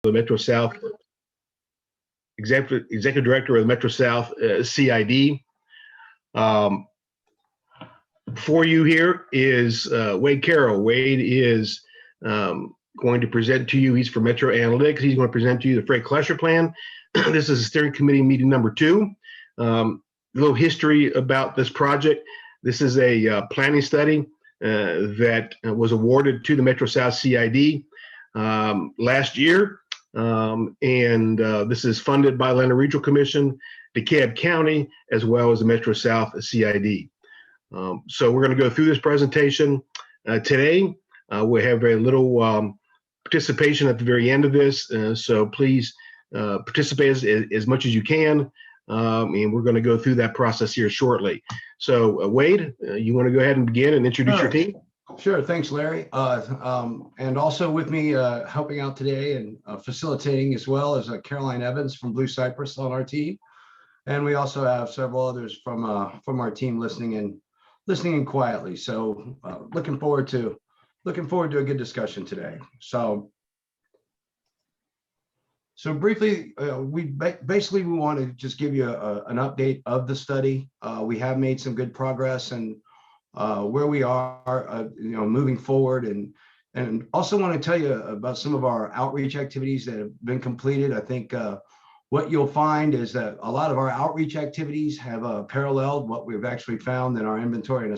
the Metro South, executive director of the Metro South CID. For you here is Wade Carroll. Wade is going to present to you. He's for Metro Analytics. He's going to present to you the freight cluster plan. This is a steering committee meeting number 2. A little history about this project. This is a planning study that was awarded to the Metro South CID last year. This is funded by Atlanta Regional Commission, DeKalb County, as well as the Metro South CID. So we're going to go through this presentation today. We have very little participation at the very end of this, so please participate as much as you can, and we're going to go through that process here shortly. So Wade, you want to go ahead and begin and introduce your team? Sure, thanks, Larry. And also with me helping out today and facilitating as well as Caroline Evans from Blue Cypress on our team. And we also have several others from our team listening in quietly. So looking forward to a good discussion today. So briefly, we want to just give you an update of the study. We have made some good progress and where we are, moving forward, and also want to tell you about some of our outreach activities that have been completed. I think what you'll find is that a lot of our outreach activities have paralleled what we've actually found in our inventory and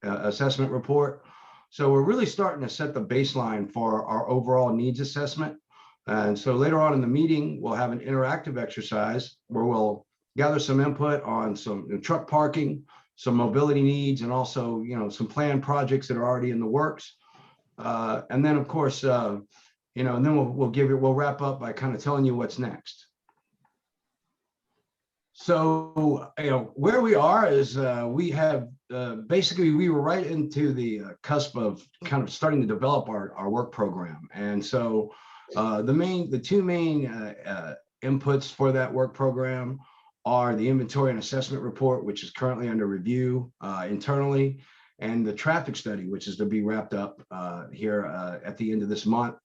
assessment report. So we're really starting to set the baseline for our overall needs assessment. And so later on in the meeting, we'll have an interactive exercise where we'll gather some input on some truck parking, some mobility needs, and also, some planned projects that are already in the works. And then, of course, and then we'll wrap up by kind of telling you what's next. So, where we are is we have basically we were right into the cusp of kind of starting to develop our work program, and so the two main inputs for that work program are the inventory and assessment report, which is currently under review internally, and the traffic study, which is to be wrapped up here at the end of this month.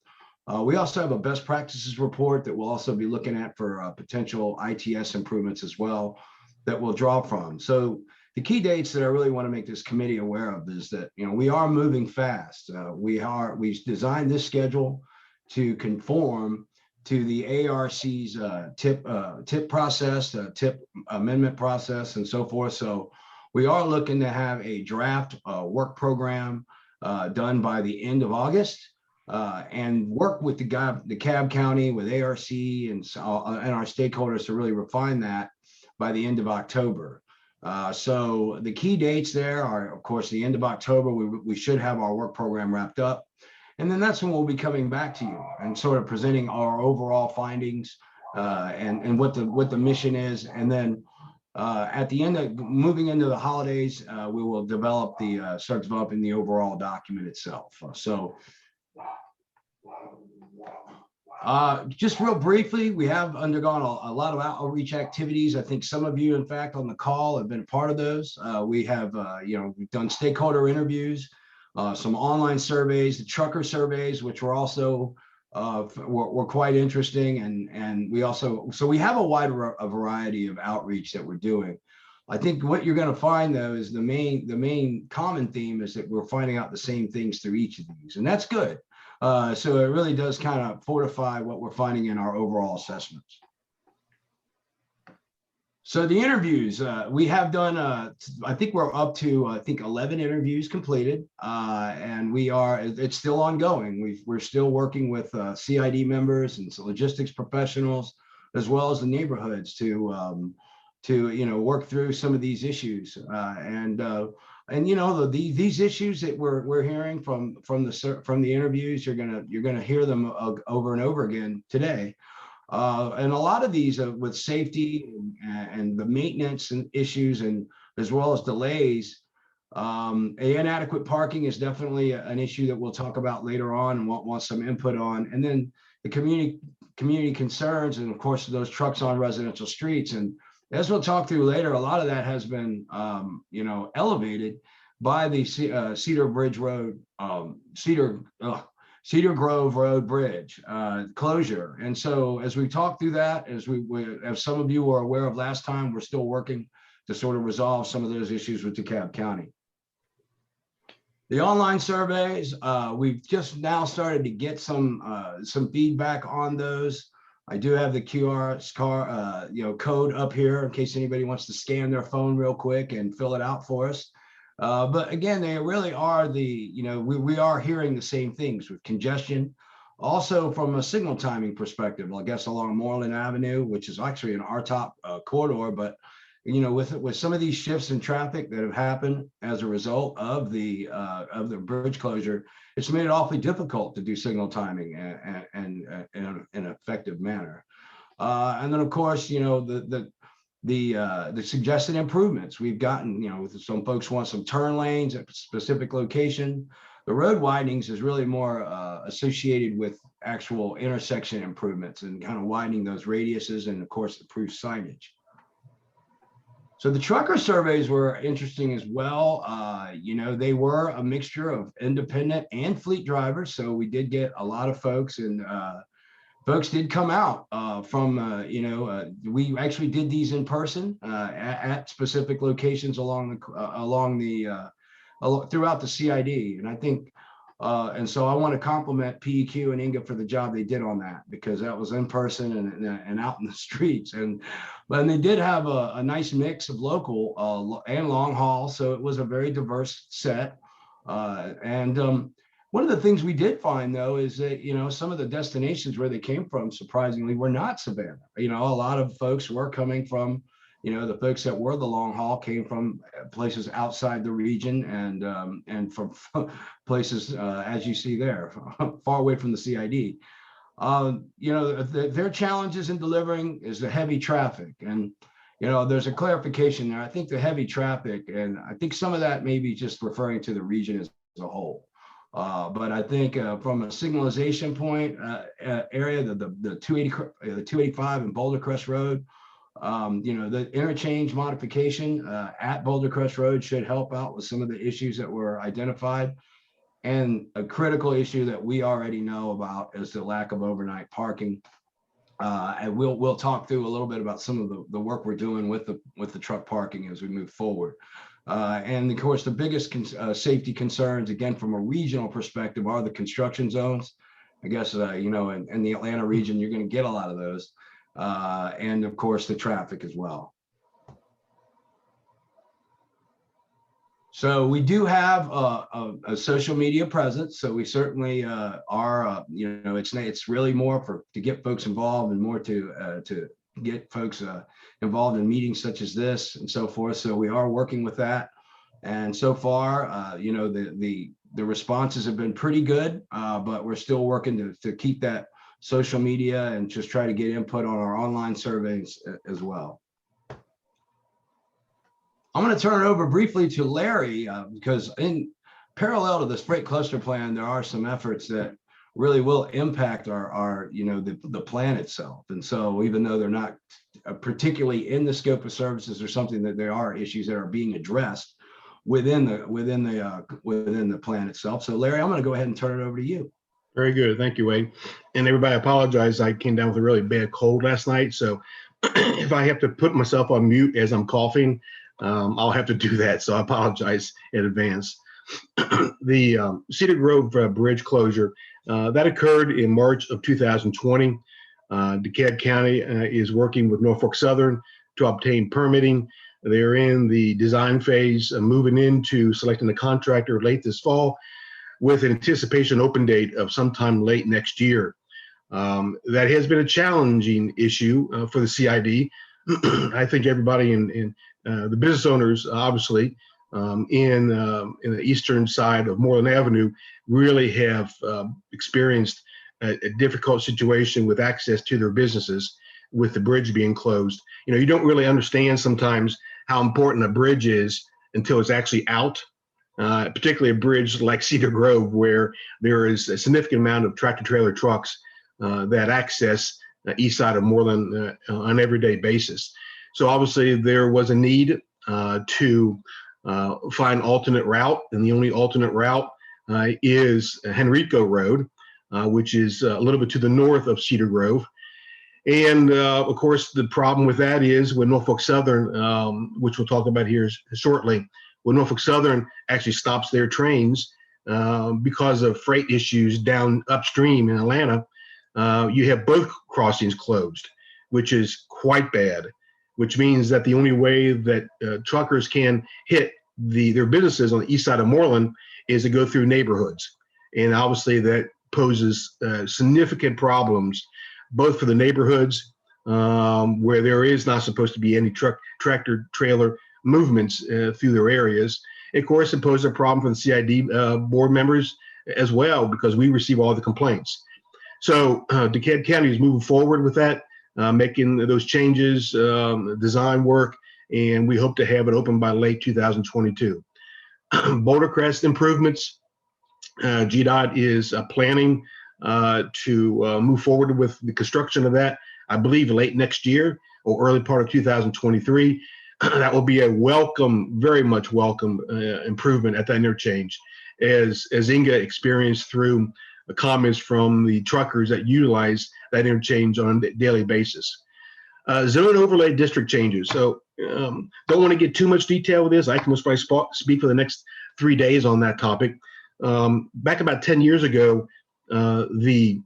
We also have a best practices report that we'll also be looking at for potential ITS improvements as well that we'll draw from. So the key dates that I really want to make this committee aware of is that, we are moving fast. We designed this schedule to conform to the ARC's tip process, tip amendment process, and so forth. So we are looking to have a draft work program done by the end of August, and work with the DeKalb County, with ARC and our stakeholders to really refine that by the end of October. So the key dates there are, of course, the end of October. We should have our work program wrapped up. And then that's when we'll be coming back to you and sort of presenting our overall findings and what the mission is. And then at the end of moving into the holidays, we will start developing the overall document itself. Just real briefly, we have undergone a lot of outreach activities. I think some of you, in fact, on the call have been a part of those. We have, we've done stakeholder interviews, some online surveys, the trucker surveys, which were also were quite interesting, and we also we have a variety of outreach that we're doing. I think what you're going to find, though, is the main common theme is that we're finding out the same things through each of these, and that's good. So it really does kind of fortify what we're finding in our overall assessments. So the interviews, we have done, I think we're up to, 11 interviews completed, and it's still ongoing. We're still working with CID members and logistics professionals, as well as the neighborhoods to work through some of these issues. These issues that we're hearing from the interviews, you're gonna hear them over and over again today, and a lot of these with safety and the maintenance and issues, and as well as delays. Inadequate parking is definitely an issue that we'll talk about later on and want some input on, and then the community concerns, and of course those trucks on residential streets. And as we'll talk through later, a lot of that has been, elevated by the Cedar Bridge Road, Cedar Grove Road Bridge closure. And so as we talk through that, as some of you were aware of last time, we're still working to sort of resolve some of those issues with DeKalb County. The online surveys, we've just now started to get some feedback on those. I do have the QR code up here in case anybody wants to scan their phone real quick and fill it out for us. But again, they really are we are hearing the same things with congestion. Also from a signal timing perspective, I guess along Moreland Avenue, which is actually an RTOP corridor, but with some of these shifts in traffic that have happened as a result of the bridge closure, it's made it awfully difficult to do signal timing and in an effective manner. And then of course, the suggested improvements we've gotten, some folks want some turn lanes at a specific location. The road widenings is really more associated with actual intersection improvements and kind of widening those radiuses and of course improved signage. So the trucker surveys were interesting as well. They were a mixture of independent and fleet drivers. So we did get a lot of folks, and folks did come out we actually did these in person at specific locations throughout the CID. And I think, and so I want to compliment PEQ and Inga for the job they did on that, because that was in person and out in the streets. And they did have a nice mix of local and long haul. So it was a very diverse set. One of the things we did find, though, is that, some of the destinations where they came from, surprisingly, were not Savannah. A lot of folks were coming from, the folks that were the long haul came from places outside the region and from places, as you see there, far away from the CID. Their challenges in delivering is the heavy traffic. And, there's a clarification there. I think the heavy traffic, and I think some of that may be just referring to the region as a whole. But I think from a signalization point area, the 285 and Boulder Crest Road, the interchange modification at Boulder Crest Road should help out with some of the issues that were identified. And a critical issue that we already know about is the lack of overnight parking. And we'll talk through a little bit about some of the work we're doing with the truck parking as we move forward. And of course, the biggest safety concerns, again, from a regional perspective, are the construction zones. I guess, in the Atlanta region, you're going to get a lot of those. And of course, the traffic as well. So we do have a social media presence. So we certainly are, it's really more to get folks involved and more to get folks involved in meetings such as this and so forth. So we are working with that. And so far, the responses have been pretty good, but we're still working to keep that social media and just try to get input on our online surveys as well. I'm going to turn it over briefly to Larry because in parallel to this freight cluster plan, there are some efforts that really will impact the plan itself. And so even though they're not particularly in the scope of services or something, that there are issues that are being addressed within the plan itself. So Larry, I'm going to go ahead and turn it over to you. Very good. Thank you, Wade. And everybody, I apologize. I came down with a really bad cold last night. So if I have to put myself on mute as I'm coughing, I'll have to do that. So I apologize in advance. The Cedar Grove Bridge closure, that occurred in March of 2020. DeKalb County is working with Norfolk Southern to obtain permitting. They're in the design phase, moving into selecting a contractor late this fall with an anticipation open date of sometime late next year. That has been a challenging issue for the CID. I think everybody in the business owners, obviously, in the eastern side of Moreland Avenue really have experienced a difficult situation with access to their businesses with the bridge being closed. You don't really understand sometimes how important a bridge is until it's actually out, particularly a bridge like Cedar Grove, where there is a significant amount of tractor trailer trucks that access east side of Moreland on an everyday basis. So obviously there was a need to find alternate route, and the only alternate route is Henrico Road. which is a little bit to the north of Cedar Grove. And of course, the problem with that is when Norfolk Southern, which we'll talk about here shortly, when Norfolk Southern actually stops their trains because of freight issues down upstream in Atlanta, you have both crossings closed, which is quite bad, which means that the only way that truckers can hit their businesses on the east side of Moreland is to go through neighborhoods. And obviously that poses significant problems, both for the neighborhoods where there is not supposed to be any tractor trailer movements through their areas. Of course, it poses a problem for the CID board members as well, because we receive all the complaints. So DeKalb County is moving forward with that, making those changes, design work, and we hope to have it open by late 2022. Boulder Crest improvements, GDOT is planning to move forward with the construction of that, I believe late next year or early part of 2023. That will be a welcome, very much welcome improvement at that interchange, as Inga experienced through the comments from the truckers that utilize that interchange on a daily basis. Zone overlay district changes. So don't want to get too much detail with this. I can most probably speak for the next 3 days on that topic. Back about 10 years ago, the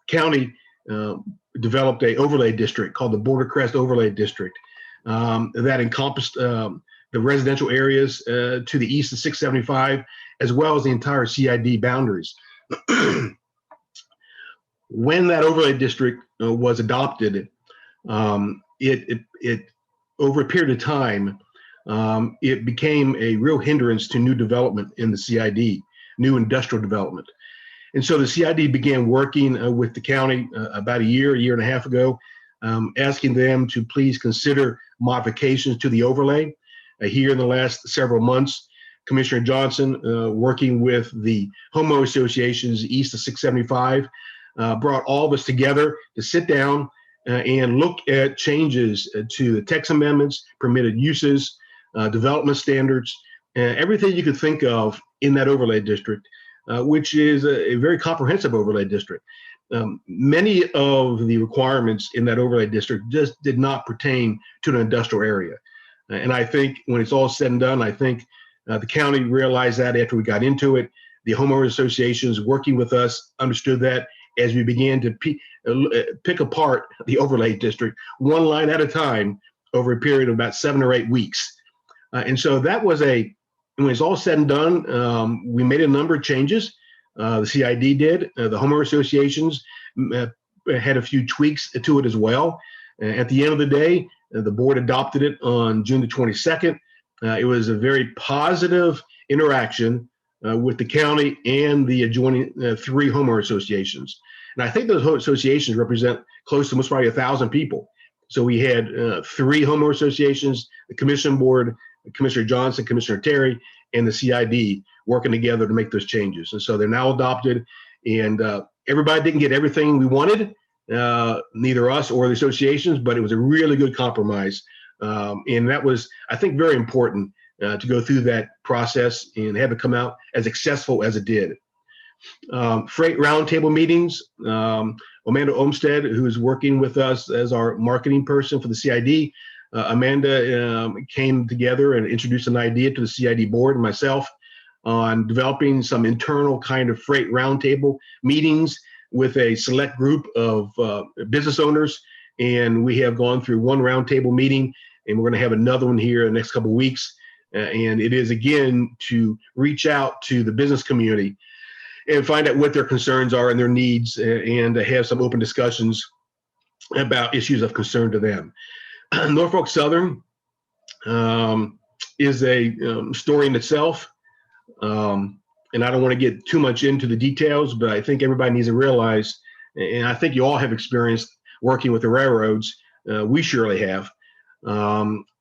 county developed a overlay district called the Boulder Crest Overlay District that encompassed the residential areas to the east of 675, as well as the entire CID boundaries. When that overlay district was adopted, it over a period of time, it became a real hindrance to new development in the CID, new industrial development. And so the CID began working with the county about a year and a half ago, asking them to please consider modifications to the overlay. Here in the last several months, Commissioner Johnson, working with the homeowner associations east of 675, brought all of us together to sit down and look at changes to the text amendments, permitted uses, development standards, everything you could think of in that overlay district, which is a very comprehensive overlay district. Many of the requirements in that overlay district just did not pertain to an industrial area. And I think when it's all said and done, I think the county realized that after we got into it. The homeowner associations working with us understood that as we began to pick apart the overlay district one line at a time over a period of about 7 or 8 weeks. And so that was when it's all said and done, we made a number of changes. The CID did, the homeowner associations had a few tweaks to it as well. At the end of the day, the board adopted it on June the 22nd. It was a very positive interaction with the county and the adjoining 3 homeowner associations. And I think those associations represent close to most probably 1,000 people. So we had 3 homeowner associations, the commission board, Commissioner Johnson, Commissioner Terry, and the CID working together to make those changes. And so they're now adopted, and everybody didn't get everything we wanted, neither us or the associations, but it was a really good compromise. And that was, I think, very important to go through that process and have it come out as successful as it did. Freight roundtable meetings. Amanda Olmstead, who is working with us as our marketing person for the CID, Amanda came together and introduced an idea to the CID board and myself on developing some internal kind of freight roundtable meetings with a select group of business owners. And we have gone through one roundtable meeting, and we're going to have another one here in the next couple of weeks. And it is, again, to reach out to the business community and find out what their concerns are and their needs, and to have some open discussions about issues of concern to them. Norfolk Southern is a story in itself. And I don't want to get too much into the details, but I think everybody needs to realize, and I think you all have experienced working with the railroads, we surely have.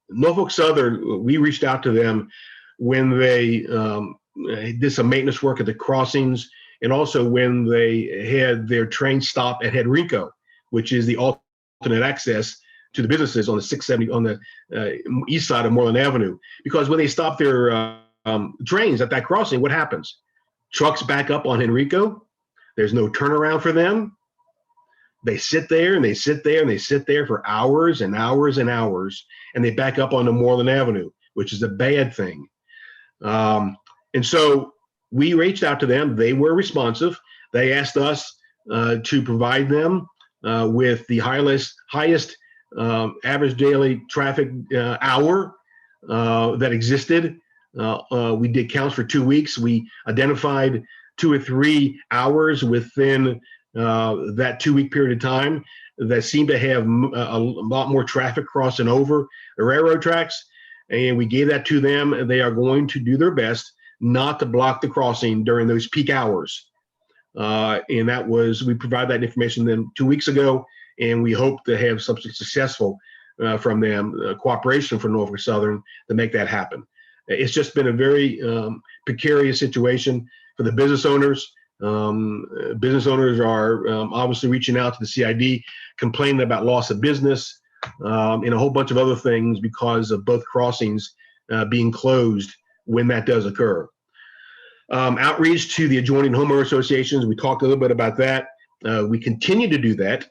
Norfolk Southern, we reached out to them when they did some maintenance work at the crossings, and also when they had their train stop at Henrico, which is the alternate access to the businesses on the 670 on the east side of Moreland Avenue. Because when they stop their trains at that crossing, what happens? Trucks back up on Henrico, There's no turnaround for them. They sit there and they sit there and they sit there for hours and hours and hours, and they back up onto Moreland Avenue, which is a bad thing. And so we reached out to them. They were responsive. They asked us to provide them with the highest average daily traffic hour that existed. We did counts for 2 weeks. We identified 2 or 3 hours within that 2-week period of time that seemed to have a lot more traffic crossing over the railroad tracks. And we gave that to them, and they are going to do their best not to block the crossing during those peak hours. And that was, we provided that information to them 2 weeks ago, and we hope to have something successful from them, cooperation from Norfolk Southern to make that happen. It's just been a very precarious situation for the business owners. Business owners are obviously reaching out to the CID, complaining about loss of business and a whole bunch of other things because of both crossings being closed when that does occur. Outreach to the adjoining homeowner associations, we talked a little bit about that. We continue to do that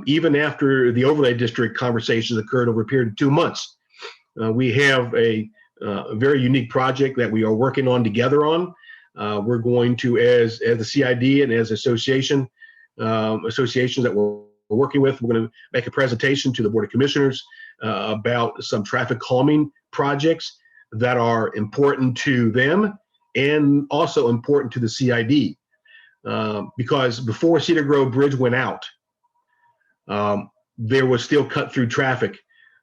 even after the overlay district conversations occurred over a period of 2 months. We have a very unique project that we are working on together on. We're going to, as the CID and as associations that we're working with, we're going to make a presentation to the Board of Commissioners about some traffic calming projects that are important to them and also important to the CID. Because before Cedar Grove Bridge went out, there was still cut through traffic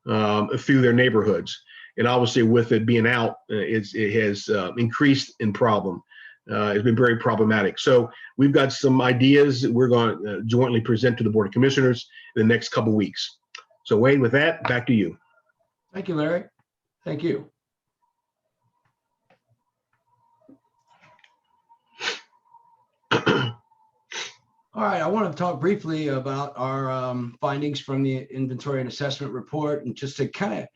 through their neighborhoods. And obviously with it being out, it has increased in problem. It's been very problematic. So we've got some ideas we're going to jointly present to the Board of Commissioners in the next couple of weeks. So Wade, with that, back to you. Thank you, Larry. Thank you. All right, I want to talk briefly about our findings from the inventory and assessment report, and just to kind of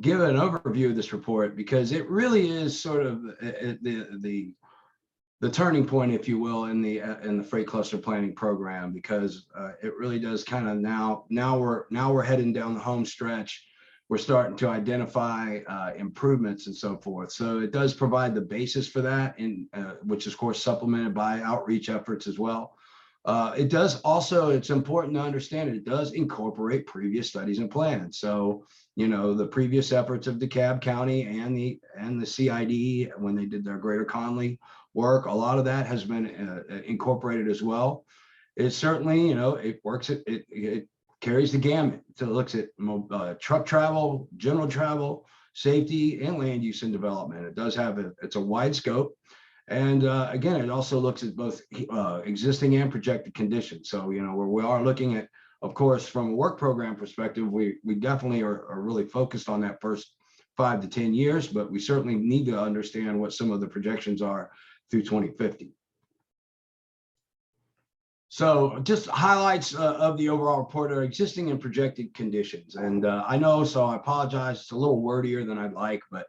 give an overview of this report, because it really is sort of the turning point, if you will, in the freight cluster planning program, because it really does kind of now we're heading down the home stretch. We're starting to identify improvements and so forth. So it does provide the basis for that, and which is of course supplemented by outreach efforts as well. It does also, it's important to understand it does incorporate previous studies and plans. So, you know, the previous efforts of DeKalb County and the CID when they did their Greater Conley work, a lot of that has been incorporated as well. It certainly, you know, it works, it carries the gamut. So it looks at truck travel, general travel, safety, and land use and development. It does have it's a wide scope. And again, it also looks at both existing and projected conditions. So, you know, where we are looking at, of course, from a work program perspective, we definitely are really focused on that first 5 to 10 years, but we certainly need to understand what some of the projections are through 2050. So just highlights of the overall report are existing and projected conditions. And I know, so I apologize, it's a little wordier than I'd like, but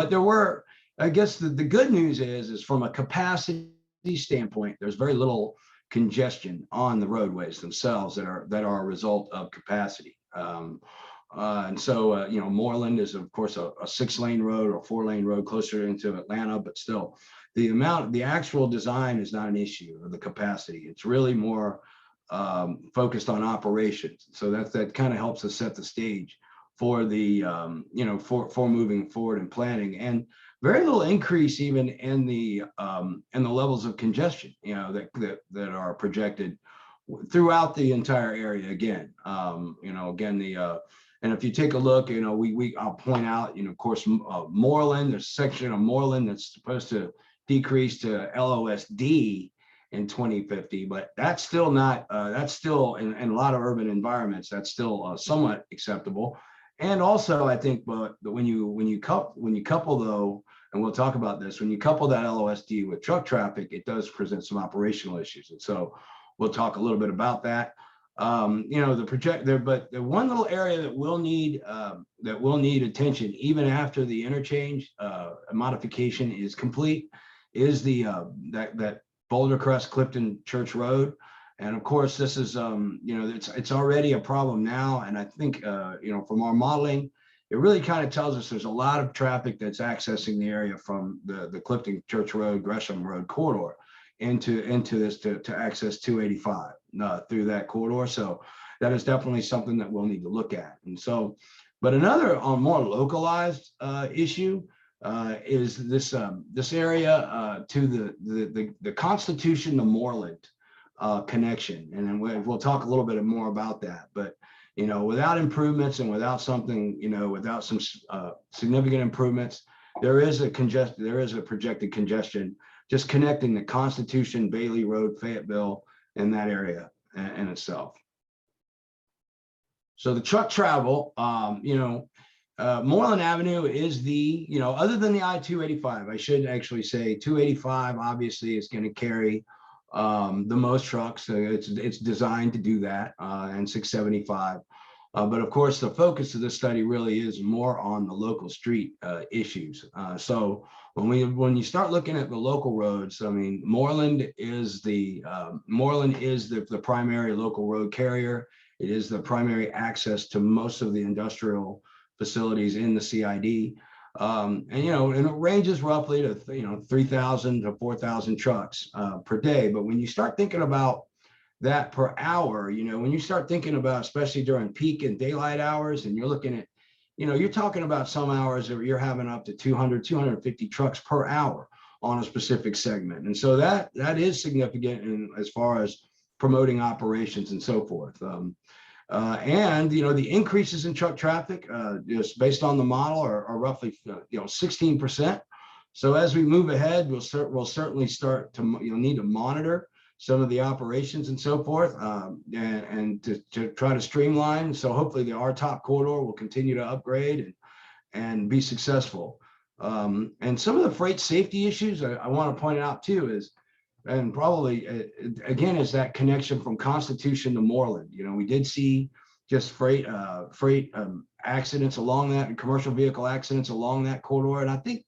there were, I guess the good news is from a capacity standpoint, there's very little congestion on the roadways themselves that are a result of capacity. And so, you know, Moreland is of course a 6-lane road or 4-lane road closer into Atlanta, but still the actual design is not an issue of the capacity. It's really more focused on operations. So that kind of helps us set the stage for the, you know, for moving forward and planning. And very little increase even in the levels of congestion, you know, that are projected throughout the entire area. Again, you know, again, and if you take a look, you know, I'll point out, you know, of course, Moreland, there's a section of Moreland that's supposed to decrease to LOSD in 2050, but that's still not, that's still in a lot of urban environments, that's still somewhat acceptable. And also, I think, but when you couple though, and we'll talk about this, when you couple that LOSD with truck traffic, it does present some operational issues. And so we'll talk a little bit about that. You know, but the one little area that will need attention even after the interchange modification is complete is the that Boulder Crest Clifton Church Road. And of course, this is, it's already a problem now. And I think, from our modeling, it really kind of tells us there's a lot of traffic that's accessing the area from the Clifton Church Road, Gresham Road corridor into this to access 285 through that corridor. So that is definitely something that we'll need to look at. And so, but another more localized issue is this area to the Constitution to Moreland connection. And then we'll talk a little bit more about that. But without improvements and without something, without some significant improvements, there is a projected congestion just connecting the Constitution, Bailey Road, Fayetteville, in that area in itself. So the truck travel, Moreland Avenue is the, other than the I-285, I should actually say 285 obviously is going to carry the most trucks. It's designed to do that, and 675. But of course, the focus of this study really is more on the local street issues. So when you start looking at the local roads, I mean, Moreland is the primary local road carrier. It is the primary access to most of the industrial facilities in the CID. And it ranges roughly to 3,000 to 4,000 trucks per day. But when you start thinking about that per hour, when you start thinking about, especially during peak and daylight hours, and you're looking at, you're talking about some hours where you're having up to 200, 250 trucks per hour on a specific segment. And so that is significant as far as promoting operations and so forth. And the increases in truck traffic, just based on the model, are roughly 16%. So as we move ahead, we'll certainly start to need to monitor some of the operations and so forth, and to try to streamline. So hopefully the R-Top corridor will continue to upgrade and be successful. And some of the freight safety issues I want to point out too is, and probably again, is that connection from Constitution to Moreland. We did see just freight accidents along that, and commercial vehicle accidents along that corridor. And I think,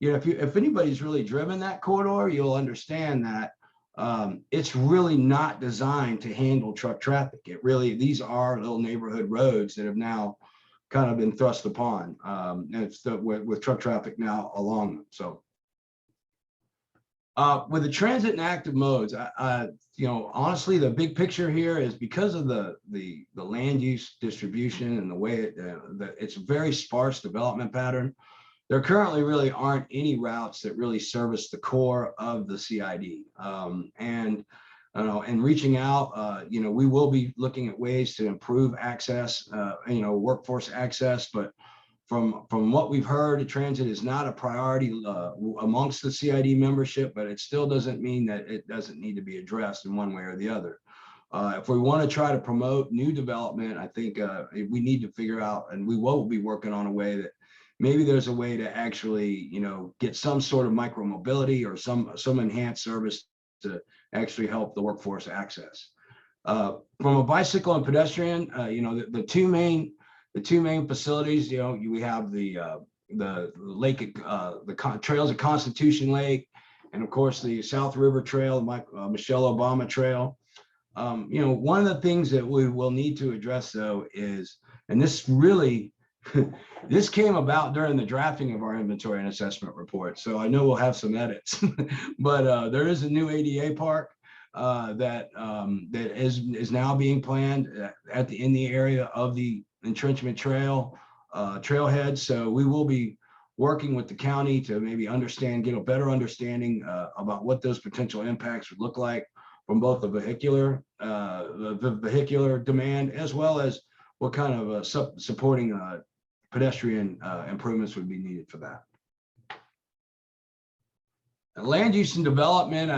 if anybody's really driven that corridor, you'll understand that it's really not designed to handle truck traffic. These are little neighborhood roads that have now kind of been thrust upon, and it's with truck traffic now along them. So. With the transit and active modes, honestly, the big picture here is because of the land use distribution and the way it's a very sparse development pattern. There currently really aren't any routes that really service the core of the CID. And reaching out, we will be looking at ways to improve access, workforce access, but from what we've heard, transit is not a priority amongst the CID membership, but it still doesn't mean that it doesn't need to be addressed in one way or the other. If we want to try to promote new development, I think we need to figure out, and we will be working on a way that maybe there's a way to actually, get some sort of micro mobility or some enhanced service to actually help the workforce access. From a bicycle and pedestrian, the two main facilities, we have the lake, the trails of Constitution Lake, and of course the South River Trail, Michelle Obama Trail. One of the things that we will need to address though is, and this really, this came about during the drafting of our inventory and assessment report. So I know we'll have some edits, but there is a new ADA park that is now being planned in the area of the entrenchment trailhead. So we will be working with the county to maybe get a better understanding about what those potential impacts would look like from both the vehicular demand, as well as what kind of supporting pedestrian improvements would be needed for that. Land use and development,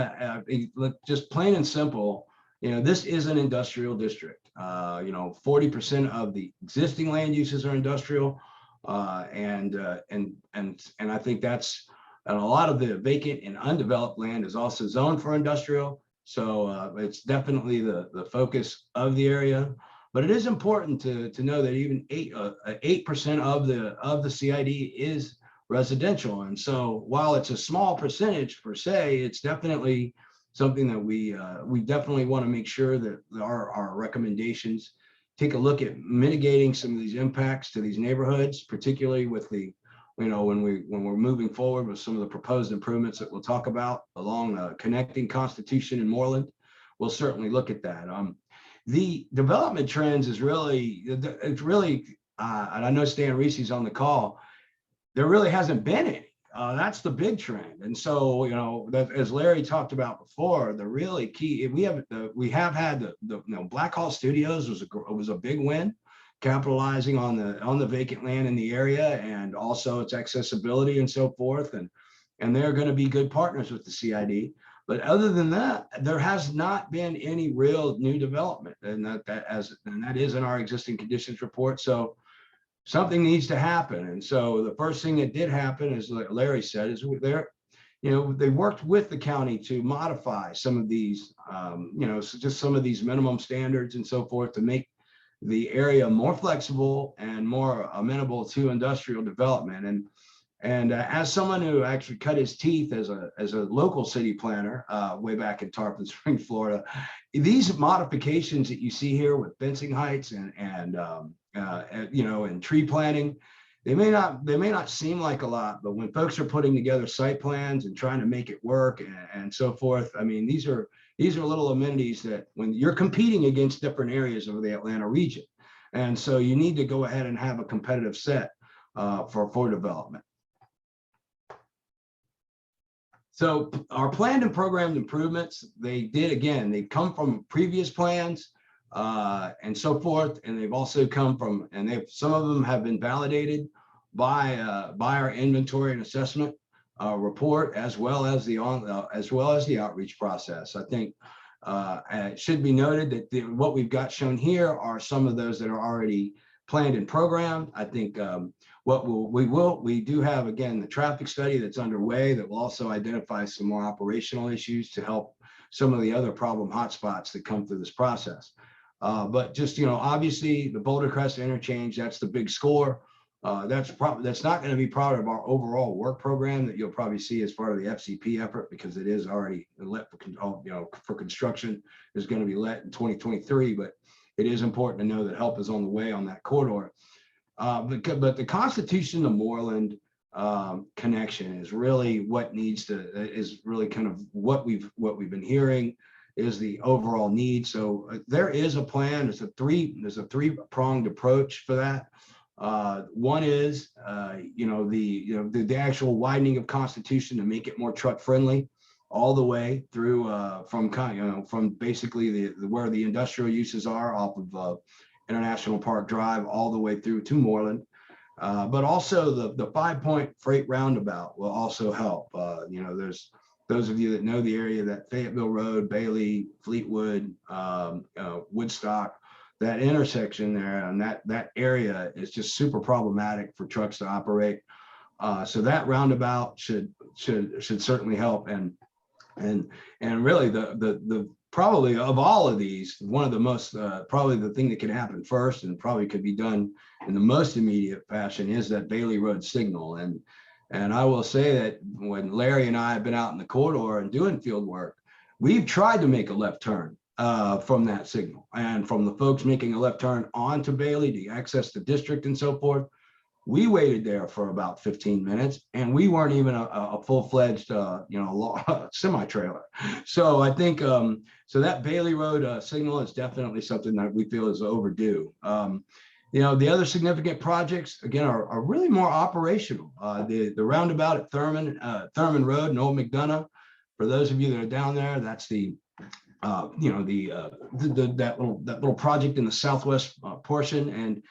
just plain and simple, this is an industrial district. 40% of the existing land uses are industrial, and I think that's, and a lot of the vacant and undeveloped land is also zoned for industrial. So it's definitely the focus of the area. But it is important to know that even 8% of the CID is residential. And so while it's a small percentage per se, it's definitely something that we definitely want to make sure that our recommendations take a look at mitigating some of these impacts to these neighborhoods, particularly with the, when we're moving forward with some of the proposed improvements that we'll talk about along connecting Constitution and Moreland. We'll certainly look at that. The development trends is really, it's really, and I know Stan Reese's on the call, there really hasn't been any. That's the big trend. And so, that, as Larry talked about before, the really key, we have had the Black Hall Studios was a big win, capitalizing on the vacant land in the area and also its accessibility and so forth. And they're going to be good partners with the CID. But other than that, there has not been any real new development, and that is in our existing conditions report. So something needs to happen. And so the first thing that did happen, as Larry said, is they worked with the county to modify some of these, so just some of these minimum standards and so forth to make the area more flexible and more amenable to industrial development. And as someone who actually cut his teeth as a local city planner way back in Tarpon Springs, Florida, these modifications that you see here with fencing heights and tree planting, they may not seem like a lot, but when folks are putting together site plans and trying to make it work and so forth, I mean, these are little amenities that when you're competing against different areas of the Atlanta region, and so you need to go ahead and have a competitive set for development. So our planned and programmed improvements, they come from previous plans and so forth, and they've also come from, some of them have been validated by our inventory and assessment report, as well as the outreach process. I think it should be noted that what we've got shown here are some of those that are already planned and programmed. I think we do have, again, the traffic study that's underway that will also identify some more operational issues to help some of the other problem hotspots that come through this process. But just, obviously the Boulder Crest interchange, that's the big score. That's not going to be part of our overall work program that you'll probably see as part of the FCP effort, because it is already let for construction is going to be let in 2023, but it is important to know that help is on the way on that corridor. But the Constitution to Moreland connection is really what is really kind of what we've been hearing is the overall need. So there is a plan. There's a three-pronged approach for that. One is the actual widening of Constitution to make it more truck friendly, all the way through from basically where the industrial uses are off of International Park Drive all the way through to Moreland. But also the 5-point freight roundabout will also help. There's those of you that know the area, that Fayetteville Road, Bailey, Fleetwood, Woodstock, that intersection there, and that area is just super problematic for trucks to operate. So that roundabout should certainly help. And really the probably of all of these, one of the most probably the thing that can happen first and probably could be done in the most immediate fashion is that Bailey Road signal. And I will say that when Larry and I have been out in the corridor and doing field work, we've tried to make a left turn from that signal, and from the folks making a left turn onto Bailey to access the district and so forth. We waited there for about 15 minutes, and we weren't even a full-fledged, semi-trailer. So I think so that Bailey Road signal is definitely something that we feel is overdue. The other significant projects, again, are really more operational. The roundabout at Thurman Road and Old McDonough. For those of you that are down there, that's that little project in the southwest portion, and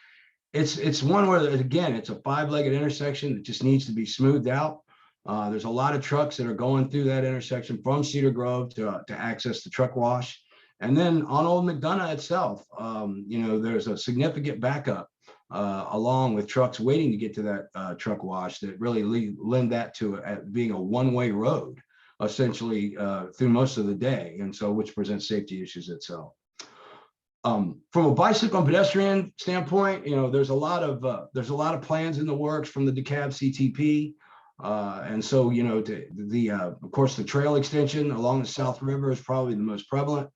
it's one where, again, it's a 5-legged intersection that just needs to be smoothed out. There's a lot of trucks that are going through that intersection from Cedar Grove to access the truck wash. And then on Old McDonough itself, there's a significant backup along with trucks waiting to get to that truck wash that really lend that to being a one-way road, essentially through most of the day, and so which presents safety issues itself. From a bicycle and pedestrian standpoint, there's a lot of plans in the works from the DeKalb CTP. And so, you know, of course, the trail extension along the South River is probably the most prevalent,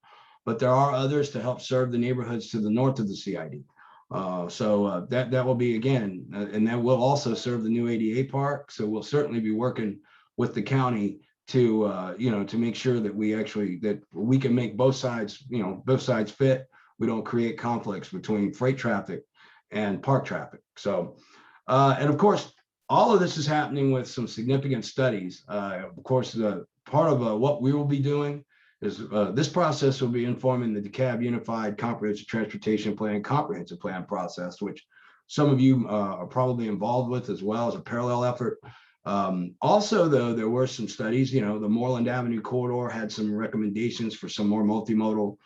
but there are others to help serve the neighborhoods to the north of the CID. That will be again, and that will also serve the new ADA park. So we'll certainly be working with the county to, you know, to make sure that we can make both sides, you know, both sides fit. We don't create conflicts between freight traffic and park traffic. So, and of course, all of this is happening with some significant studies. Of course, the part of what we will be doing is this process will be informing the DeKalb Unified Comprehensive Transportation Plan comprehensive plan process, which some of you are probably involved with as well as a parallel effort. Also, though, there were some studies, you know, the Moreland Avenue corridor had some recommendations for some more multimodal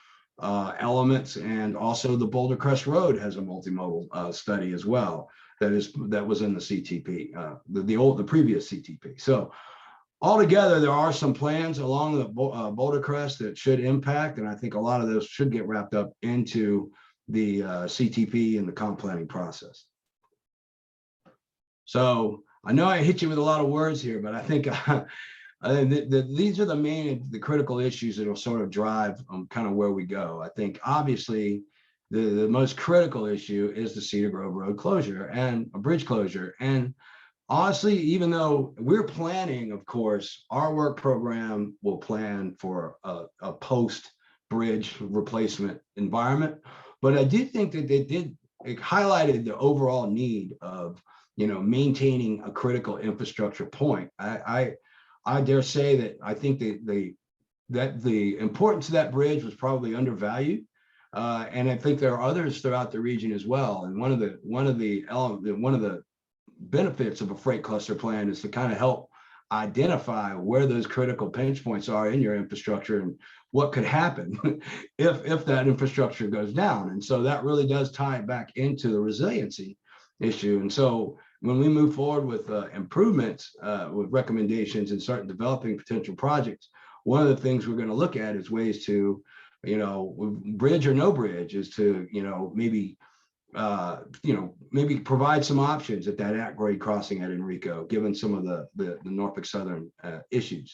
elements, and also the Boulder Crest Road has a multimodal study as well that was in the CTP, the previous CTP. So altogether, there are some plans along the Boulder Crest that should impact, and I think a lot of those should get wrapped up into the CTP and the comp planning process. So I know I hit you with a lot of words here, but I think these are the critical issues that will sort of drive kind of where we go. I think obviously the most critical issue is the Cedar Grove Road closure and a bridge closure. And honestly, even though we're planning, of course, our work program will plan for a post-bridge replacement environment. But I do think that it highlighted the overall need of, you know, maintaining a critical infrastructure point. I dare say that I think that the importance of that bridge was probably undervalued. And I think there are others throughout the region as well. And one of the benefits of a freight cluster plan is to kind of help identify where those critical pinch points are in your infrastructure and what could happen if that infrastructure goes down. And so that really does tie back into the resiliency issue. And so when we move forward with improvements, with recommendations and start developing potential projects, one of the things we're going to look at is ways to, you know, bridge or no bridge, is to, you know, maybe provide some options at that at-grade crossing at Enrico, given some of the Norfolk Southern issues.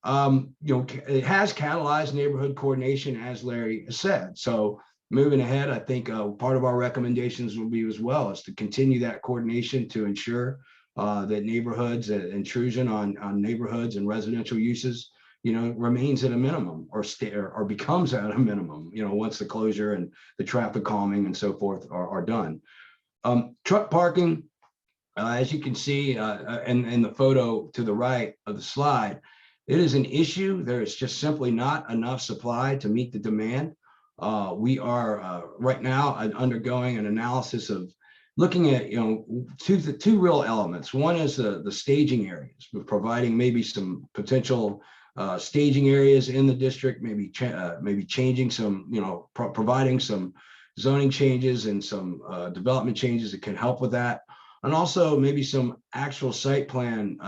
You know, it has catalyzed neighborhood coordination, as Larry said. So moving ahead, I think part of our recommendations will be as well is to continue that coordination to ensure that neighborhoods, intrusion on neighborhoods and residential uses, you know, remains at a minimum or becomes at a minimum, you know, once the closure and the traffic calming and so forth are done. Truck parking, as you can see in the photo to the right of the slide, it is an issue. There is just simply not enough supply to meet the demand. We are right now undergoing an analysis of looking at, you know, two real elements. One is the staging areas, providing maybe some potential staging areas in the district, maybe changing some, you know, providing some zoning changes and some development changes that can help with that. And also maybe some actual site plan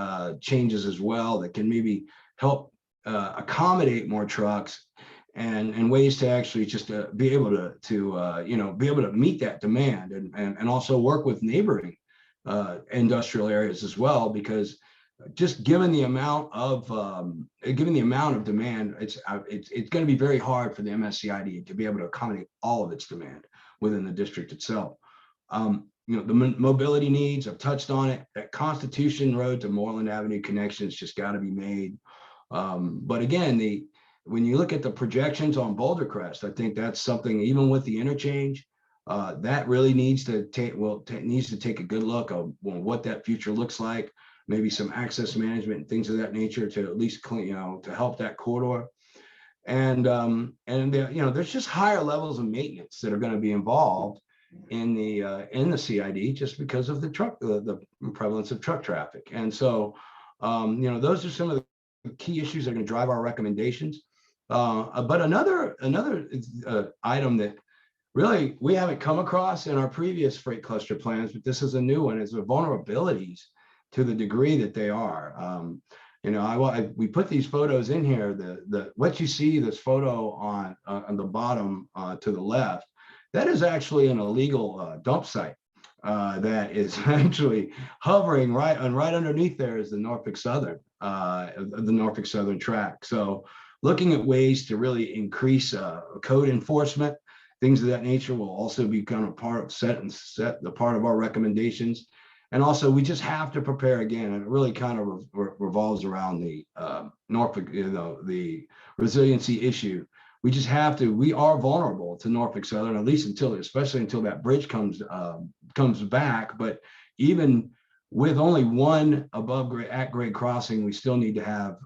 changes as well that can maybe help accommodate more trucks and ways to actually just be able to you know, be able to meet that demand and also work with neighboring industrial areas as well, because just given the amount of demand, it's going to be very hard for the MSCID to be able to accommodate all of its demand within the district itself. You know, the mobility needs, I've touched on it. That Constitution Road to Moreland Avenue connections just got to be made. But again, when you look at the projections on Boulder Crest, I think that's something, even with the interchange, that really needs to take a good look of what that future looks like. Maybe some access management and things of that nature to at least clean, you know, to help that corridor. And you know, there's just higher levels of maintenance that are going to be involved in the CID just because of the prevalence of truck traffic. And so, you know, those are some of the key issues that are going to drive our recommendations. But another item that really we haven't come across in our previous freight cluster plans, but this is a new one, is the vulnerabilities to the degree that they are. You know, we put these photos in here. What you see, this photo on the bottom to the left, that is actually an illegal dump site that is actually hovering right underneath there is the Norfolk Southern, the Norfolk Southern track. So looking at ways to really increase code enforcement, things of that nature will also be kind of part of set the part of our recommendations. And also, we just have to prepare again, and it really kind of revolves around the Norfolk, the resiliency issue. We just have to. We are vulnerable to Norfolk Southern, at least especially until that bridge comes back. But even with only one above grade at grade crossing, we still need to have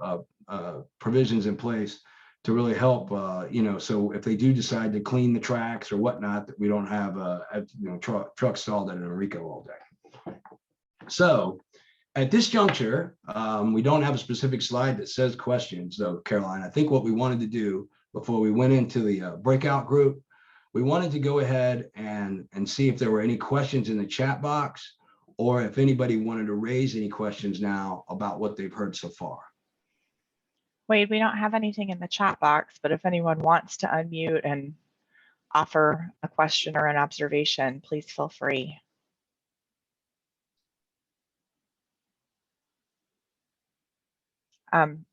provisions in place to really help. So if they do decide to clean the tracks or whatnot, that we don't have truck stalled at Enrico all day. So at this juncture, we don't have a specific slide that says questions, though, Caroline. I think what we wanted to do before we went into the breakout group, we wanted to go ahead and see if there were any questions in the chat box, or if anybody wanted to raise any questions now about what they've heard so far. Wade, we don't have anything in the chat box, but if anyone wants to unmute and offer a question or an observation, please feel free.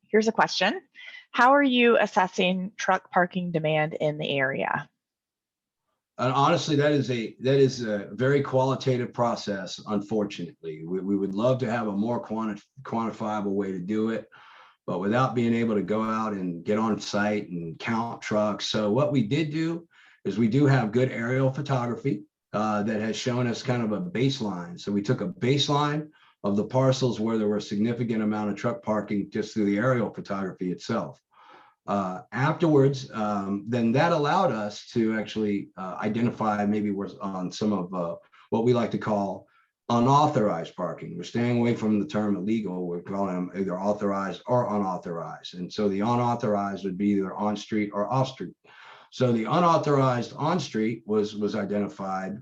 Here's a question. How are you assessing truck parking demand in the area? And honestly, that is a very qualitative process. Unfortunately, we would love to have a more quantifiable way to do it, but without being able to go out and get on site and count trucks. So what we did do is we do have good aerial photography that has shown us kind of a baseline. So we took a baseline of the parcels where there were a significant amount of truck parking just through the aerial photography itself. Afterwards, then that allowed us to actually identify maybe we're on some of what we like to call unauthorized parking. We're staying away from the term illegal. We're calling them either authorized or unauthorized. And so the unauthorized would be either on street or off street. So the unauthorized on street was identified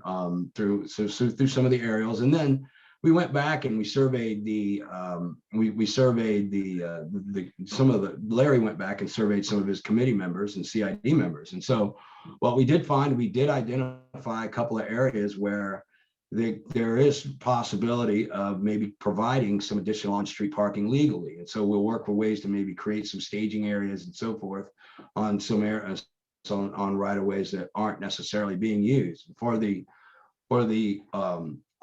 through some of the aerials, and then we went back and we surveyed Larry went back and surveyed some of his committee members and CID members. And so what we did find, we did identify a couple of areas where there is possibility of maybe providing some additional on-street parking legally. And so we'll work for ways to maybe create some staging areas and so forth on some areas on right-of-ways that aren't necessarily being used. For the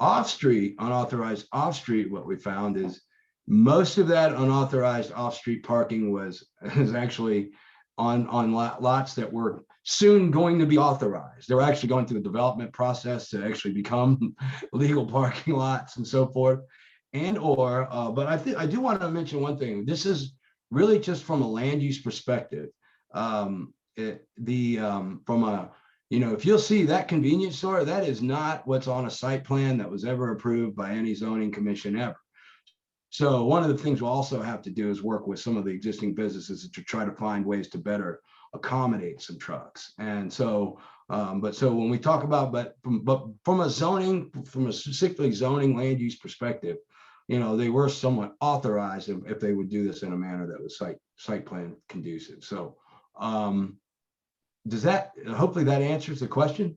off-street, unauthorized off-street, what we found is most of that unauthorized off-street parking is actually on lots that were soon going to be authorized. They're actually going through the development process to actually become legal parking lots and so forth. But I do want to mention one thing. This is really just from a land use perspective. If you'll see that convenience store, that is not what's on a site plan that was ever approved by any zoning commission ever. So one of the things we'll also have to do is work with some of the existing businesses to try to find ways to better accommodate some trucks. And so, so when we talk about, from a specifically zoning land use perspective, they were somewhat authorized if they would do this in a manner that was site plan conducive. So, hopefully that answers the question.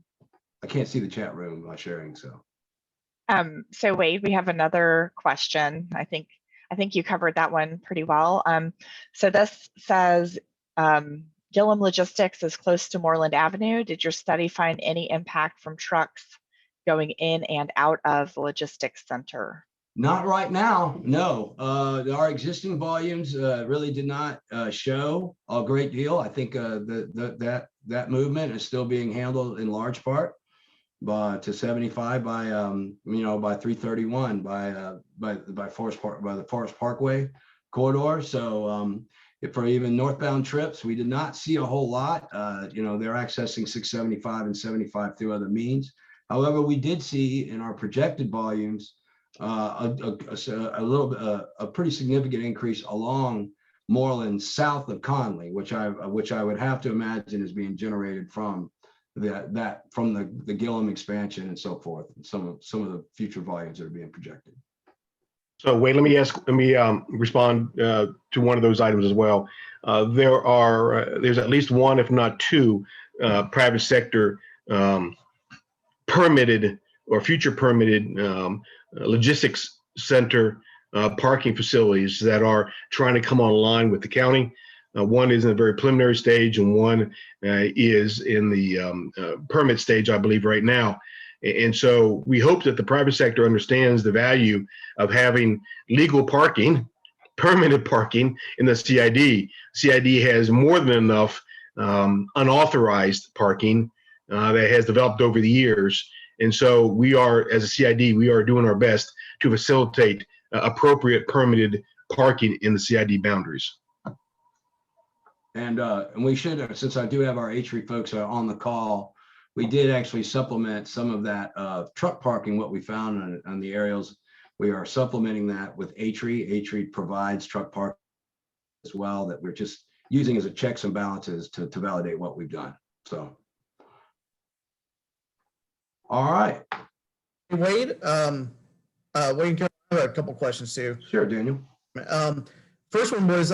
I can't see the chat room by sharing, so. So Wade, we have another question. I think you covered that one pretty well. So this says, Gillum Logistics is close to Moreland Avenue. Did your study find any impact from trucks going in and out of the logistics center? Not right now, no. Our existing volumes really did not show a great deal. I think that movement is still being handled in large part to 75 by 331 by the Forest Parkway corridor. So for even northbound trips, we did not see a whole lot. They're accessing 675 and 75 through other means. However, we did see in our projected volumes a pretty significant increase along Moreland south of Conley, which I would have to imagine is being generated from the Gillum expansion and so forth, and some of the future volumes that are being projected. So Wade, let me respond to one of those items as well. There's at least one, if not two, private sector permitted or future permitted logistics center parking facilities that are trying to come online with the county. One is in a very preliminary stage, and one is in the permit stage, I believe, right now. And so we hope that the private sector understands the value of having legal parking, permitted parking in the CID. CID has more than enough unauthorized parking that has developed over the years. And so we are, as a CID, we are doing our best to facilitate appropriate permitted parking in the CID boundaries. And we should, since I do have our HRE folks on the call, we did actually supplement some of that truck parking, what we found on the aerials. We are supplementing that with HRE. HRE provides truck parking as well, that we're just using as a checks and balances to validate what we've done. So, all right. Wade, Wade, I have a couple questions too. Sure, Daniel. First one was,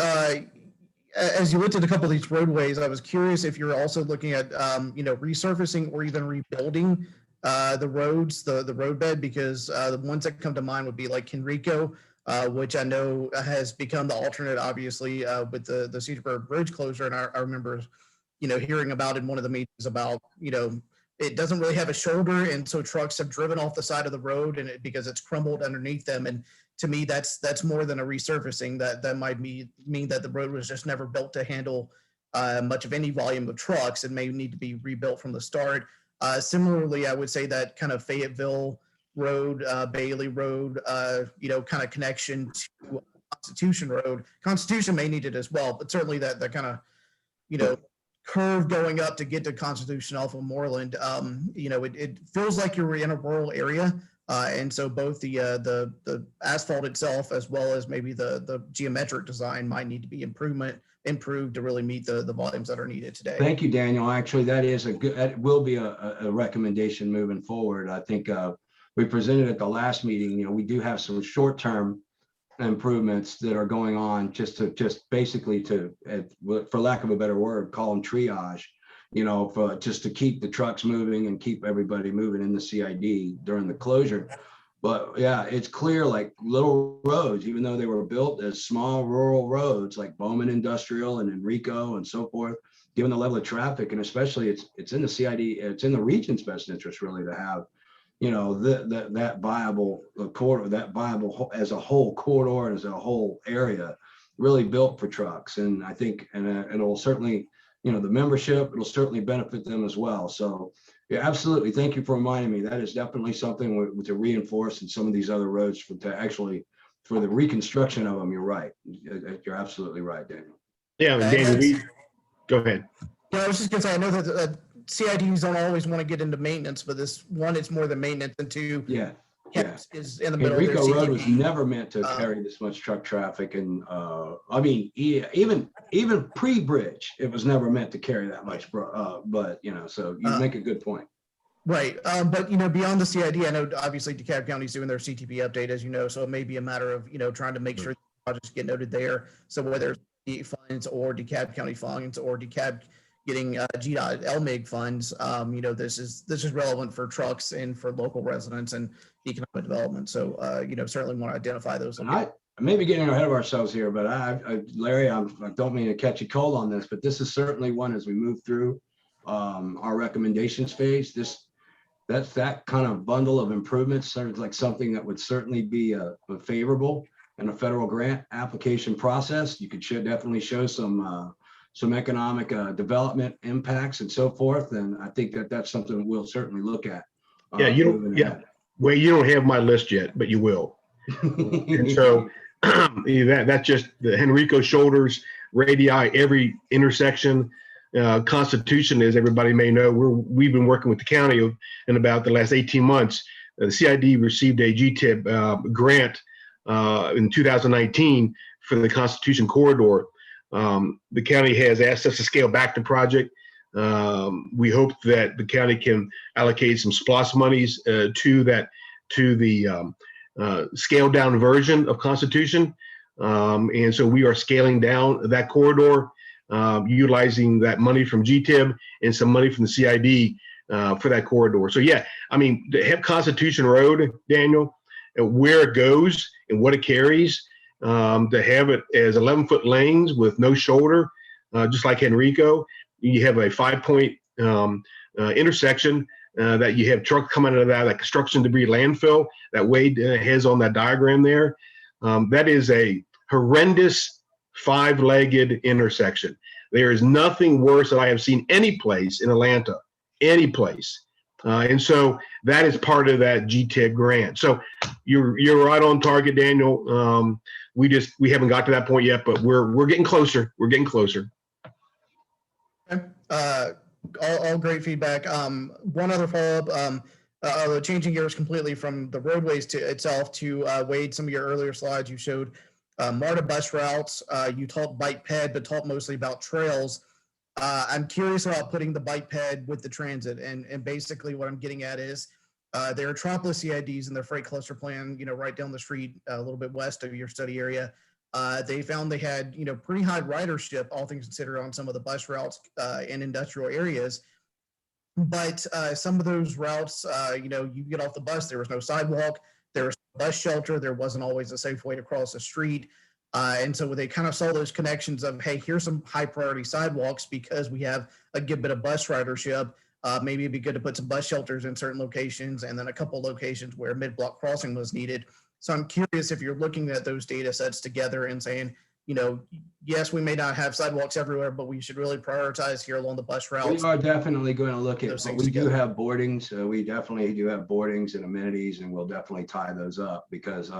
as you looked at a couple of these roadways, I was curious if you're also looking at, resurfacing or even rebuilding the roads, the roadbed, because the ones that come to mind would be like Henrico, which I know has become the alternate, obviously, with the Cedarburg Bridge closure. And I remember, hearing about in one of the meetings about, it doesn't really have a shoulder, and so trucks have driven off the side of the road, and because it's crumbled underneath them. And to me, that's more than a resurfacing. That might mean that the road was just never built to handle much of any volume of trucks and may need to be rebuilt from the start. Similarly, I would say that kind of Fayetteville Road, Bailey Road, kind of connection to Constitution Road. Constitution may need it as well, but certainly that kind of, curve going up to get to Constitution off of Moreland, it feels like you're in a rural area. And so both the asphalt itself, as well as maybe the geometric design, might need to be improved to really meet the volumes that are needed today. Thank you, Daniel. Actually, that will be a recommendation moving forward. I think we presented at the last meeting, we do have some short-term improvements that are going on just basically to, for lack of a better word, call them triage, just to keep the trucks moving and keep everybody moving in the CID during the closure. But yeah, it's clear, like little roads, even though they were built as small rural roads like Bowman Industrial and Enrico and so forth, given the level of traffic, and especially it's in the CID, it's in the region's best interest really to have, that viable corridor, that viable as a whole corridor and as a whole area really built for trucks. And I think, and it'll certainly, the membership, it'll certainly benefit them as well. So yeah, absolutely. Thank you for reminding me. That is definitely something to reinforce in some of these other roads for the reconstruction of them. You're right. You're absolutely right, Daniel. Yeah, Daniel, go ahead. Yeah, I was just gonna say, I know that CIDs don't always want to get into maintenance, but this one, it's more than maintenance, and two, is in the middle. Enrico Road was never meant to carry this much truck traffic, and I mean, even pre-bridge, it was never meant to carry that much. But so you make a good point. Right, but beyond the CID, I know obviously DeKalb County's doing their CTP update, as you know, so it may be a matter of trying to make sure projects get noted there. So whether it's funds or DeKalb County funds or DeKalb getting GDOT LMIG funds, this is relevant for trucks and for local residents and economic development. So certainly want to identify those. And I may be getting ahead of ourselves here, but Larry, I don't mean to catch you cold on this, but this is certainly one as we move through our recommendations phase. That's that kind of bundle of improvements sounds like something that would certainly be favorable in a federal grant application process. You could definitely show some economic development impacts and so forth. And I think that's something we'll certainly look at. Well, you don't have my list yet, but you will. And so that's just the Henrico shoulders, radii, every intersection. Constitution, as everybody may know, we've been working with the county in about the last 18 months. The CID received a GTIP grant in 2019 for the Constitution corridor. The county has asked us to scale back the project. We hope that the county can allocate some SPLOST monies to the scaled down version of Constitution. And so we are scaling down that corridor, utilizing that money from GTIB and some money from the CID for that corridor. So yeah, I mean, to have Constitution Road, Daniel, where it goes and what it carries, to have it as 11-foot lanes with no shoulder, just like Henrico. You have a 5-point intersection that you have trucks coming out of that construction debris landfill that Wade has on that diagram there. That is a horrendous 5-legged intersection. There is nothing worse that I have seen any place in Atlanta, any place. And so that is part of that GTIG grant. So you're right on target, Daniel. We haven't got to that point yet, but we're getting closer. We're getting closer. Okay. All great feedback. One other follow-up, changing gears completely from the roadways to itself to Wade, some of your earlier slides you showed MARTA bus routes. You talked bike ped, but talked mostly about trails. I'm curious about putting the bike ped with the transit, and basically what I'm getting at is there are Metropolis CIDs in their freight cluster plan, right down the street, a little bit west of your study area. They found they had, pretty high ridership, all things considered, on some of the bus routes in industrial areas. But some of those routes, you get off the bus, there was no sidewalk, there was no bus shelter, there wasn't always a safe way to cross the street. And so they kind of saw those connections of, hey, here's some high priority sidewalks because we have a good bit of bus ridership. Maybe it'd be good to put some bus shelters in certain locations, and then a couple locations where mid-block crossing was needed. So I'm curious if you're looking at those data sets together and saying, yes, we may not have sidewalks everywhere, but we should really prioritize here along the bus routes. We are definitely going to look at, Those things we do together. have boardings. We definitely do have boardings and amenities, and we'll definitely tie those up because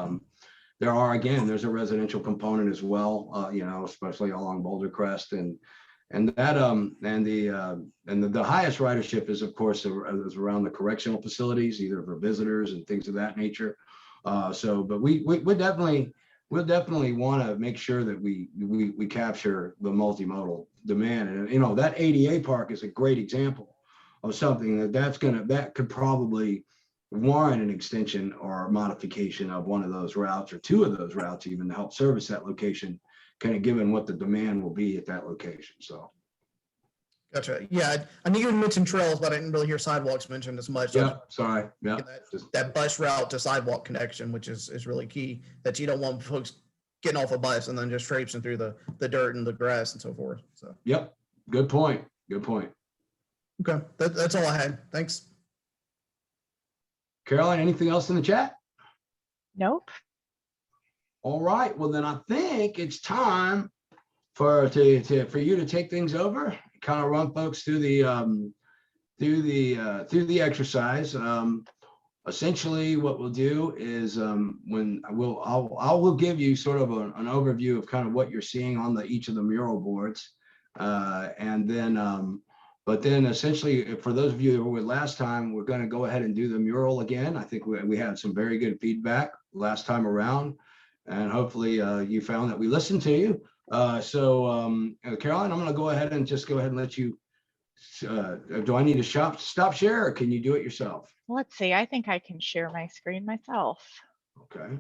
there's a residential component as well, especially along Boulder Crest and that the highest ridership is, of course, is around the correctional facilities, either for visitors and things of that nature. But we'll definitely want to make sure that we capture the multimodal demand. And that ADA park is a great example of something that could probably warrant an extension or modification of one of those routes or two of those routes, even to help service that location, kind of given what the demand will be at that location. So. Gotcha. Yeah, I knew you mentioned trails, but I didn't really hear sidewalks mentioned as much. Yeah, sorry. Yeah. That bus route to sidewalk connection, which is really key, that you don't want folks getting off a bus and then just traipsing through the dirt and the grass and so forth. So. Yep. Good point. Good point. Okay. That's all I had. Thanks. Caroline, anything else in the chat? Nope. All right. Well, then I think it's time for you to take things over, kind of run folks through the exercise. Essentially, what we'll do is I will give you sort of an overview of kind of what you're seeing on each of the mural boards, but then essentially, for those of you who were with last time, we're going to go ahead and do the mural again. I think we had some very good feedback last time around, and hopefully you found that we listened to you. Caroline, I'm going to go ahead and let you. Do I need to stop share, or can you do it yourself? Let's see. I think I can share my screen myself. Okay.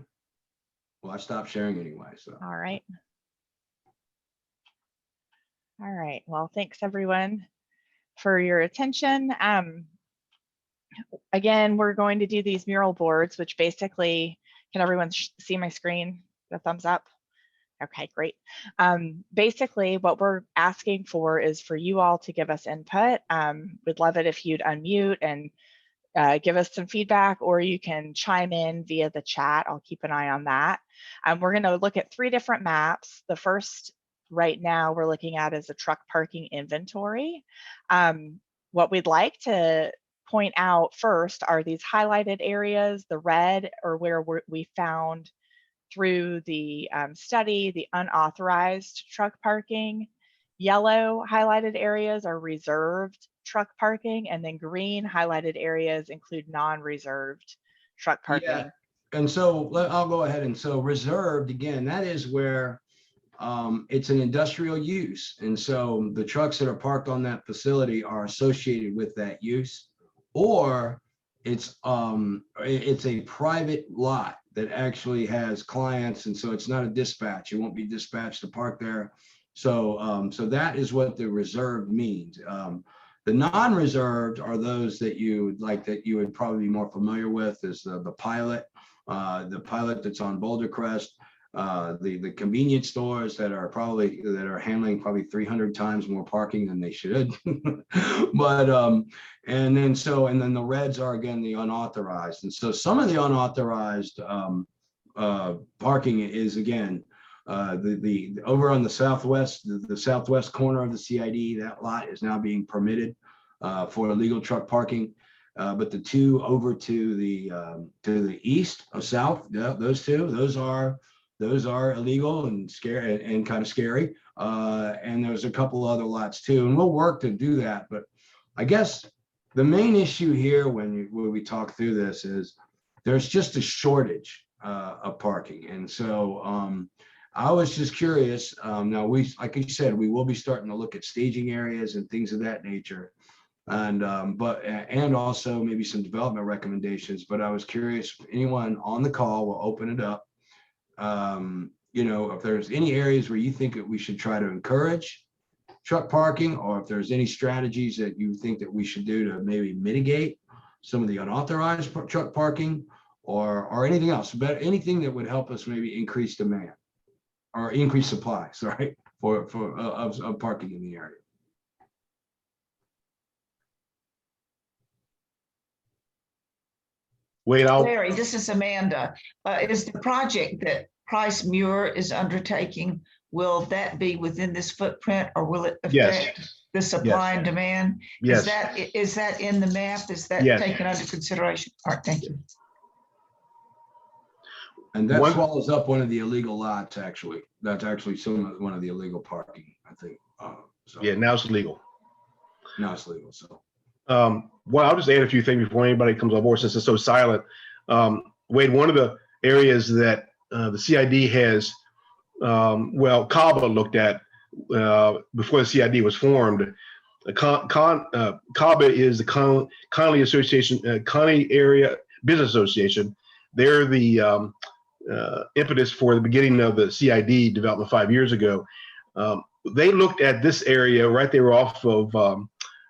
Well, I stopped sharing anyway. So. All right. All right. Well, thanks everyone for your attention. Again, we're going to do these mural boards, which basically, can everyone see my screen? The thumbs up? Okay, great. Basically, what we're asking for is for you all to give us input. We'd love it if you'd unmute and give us some feedback, or you can chime in via the chat. I'll keep an eye on that. We're going to look at 3 different maps. The first right now we're looking at is a truck parking inventory. What we'd like to point out first are these highlighted areas. The red are where we found through the study the unauthorized truck parking. Yellow highlighted areas are reserved truck parking, and then green highlighted areas include non-reserved truck parking. Yeah. And so I'll go ahead. And so reserved, again, that is where it's an industrial use. And so the trucks that are parked on that facility are associated with that use, or it's a private lot that actually has clients. And so it's not a dispatch. You won't be dispatched to park there. So that is what the reserved means. The non-reserved are those that you would probably be more familiar with, is the pilot that's on Boulder Crest, the convenience stores that are handling probably 300 times more parking than they should. But and then the reds are again the unauthorized, and so some of the unauthorized parking is again the over on the southwest corner of the CID. That lot is now being permitted for illegal truck parking. But the two over to the east or south, those are illegal and scary and kind of scary. And there's a couple other lots too, and we'll work to do that. But I guess the main issue here when we talk through this is there's just a shortage of parking, and so I was just curious. Now like you said, we will be starting to look at staging areas and things of that nature, and also maybe some development recommendations. But I was curious if anyone on the call will open it up. If there's any areas where you think that we should try to encourage truck parking, or if there's any strategies that you think that we should do to maybe mitigate some of the unauthorized truck parking, or anything else, but anything that would help us maybe increase demand or increase supply, sorry, of parking in the area. Wait, Larry, this is Amanda. Is the project that Price Muir is undertaking, will that be within this footprint, or will it affect the supply and demand? Yes. Is that in the map? Is that taken under consideration? All right, thank you. And that swallows up one of the illegal lots, actually. That's actually one of the illegal parking, I think. Yeah, now it's legal. Now it's legal, so. Well, I'll just add a few things before anybody comes on board since it's so silent. Wade, one of the areas that the CID has, CABA looked at before the CID was formed. CABA is the Conley Association, Conley Area Business Association. They're the impetus for the beginning of the CID development 5 years ago. They looked at this area right there off of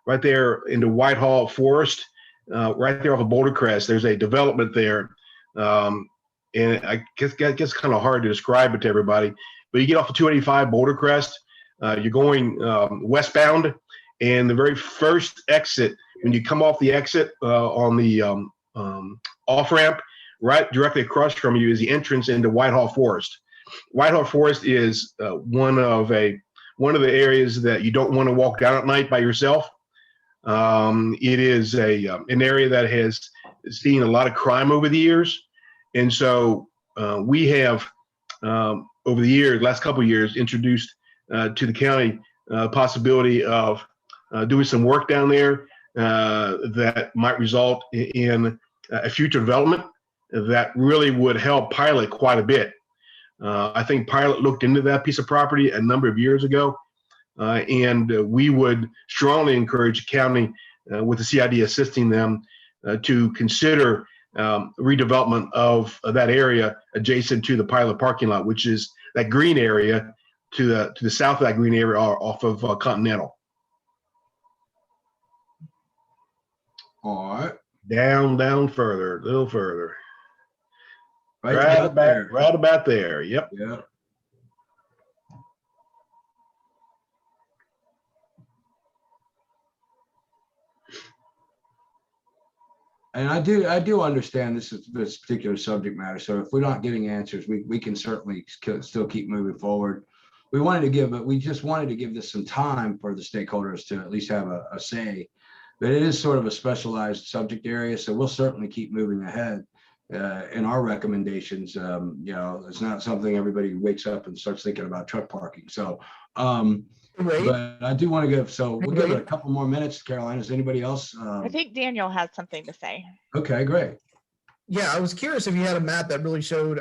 right there into Whitehall Forest, right there off of Boulder Crest. There's a development there. And I guess kind of hard to describe it to everybody, but you get off of 285 Boulder Crest, you're going westbound, and the very first exit, when you come off the exit on the off-ramp, right directly across from you is the entrance into Whitehall Forest. Whitehall Forest is one of the areas that you don't want to walk down at night by yourself. It is an area that has seen a lot of crime over the years. And so we have, over the years, last couple of years, introduced to the county possibility of doing some work down there that might result in a future development that really would help Pilot quite a bit. I think Pilot looked into that piece of property a number of years ago, and we would strongly encourage the county, with the CID assisting them, to consider redevelopment of that area adjacent to the Pilot parking lot, which is that green area to the south of that green area off of Continental. All right. Down further, a little further. Right about there. Yep. Yeah. And I do understand this particular subject matter. So if we're not getting answers, we can certainly still keep moving forward. We just wanted to give this some time for the stakeholders to at least have a say. But it is sort of a specialized subject area, so we'll certainly keep moving ahead in our recommendations. It's not something everybody wakes up and starts thinking about truck parking. So, but I do want to we'll give it a couple more minutes. Caroline, is anybody else? I think Daniel has something to say. Okay, great. Yeah, I was curious if you had a map that really showed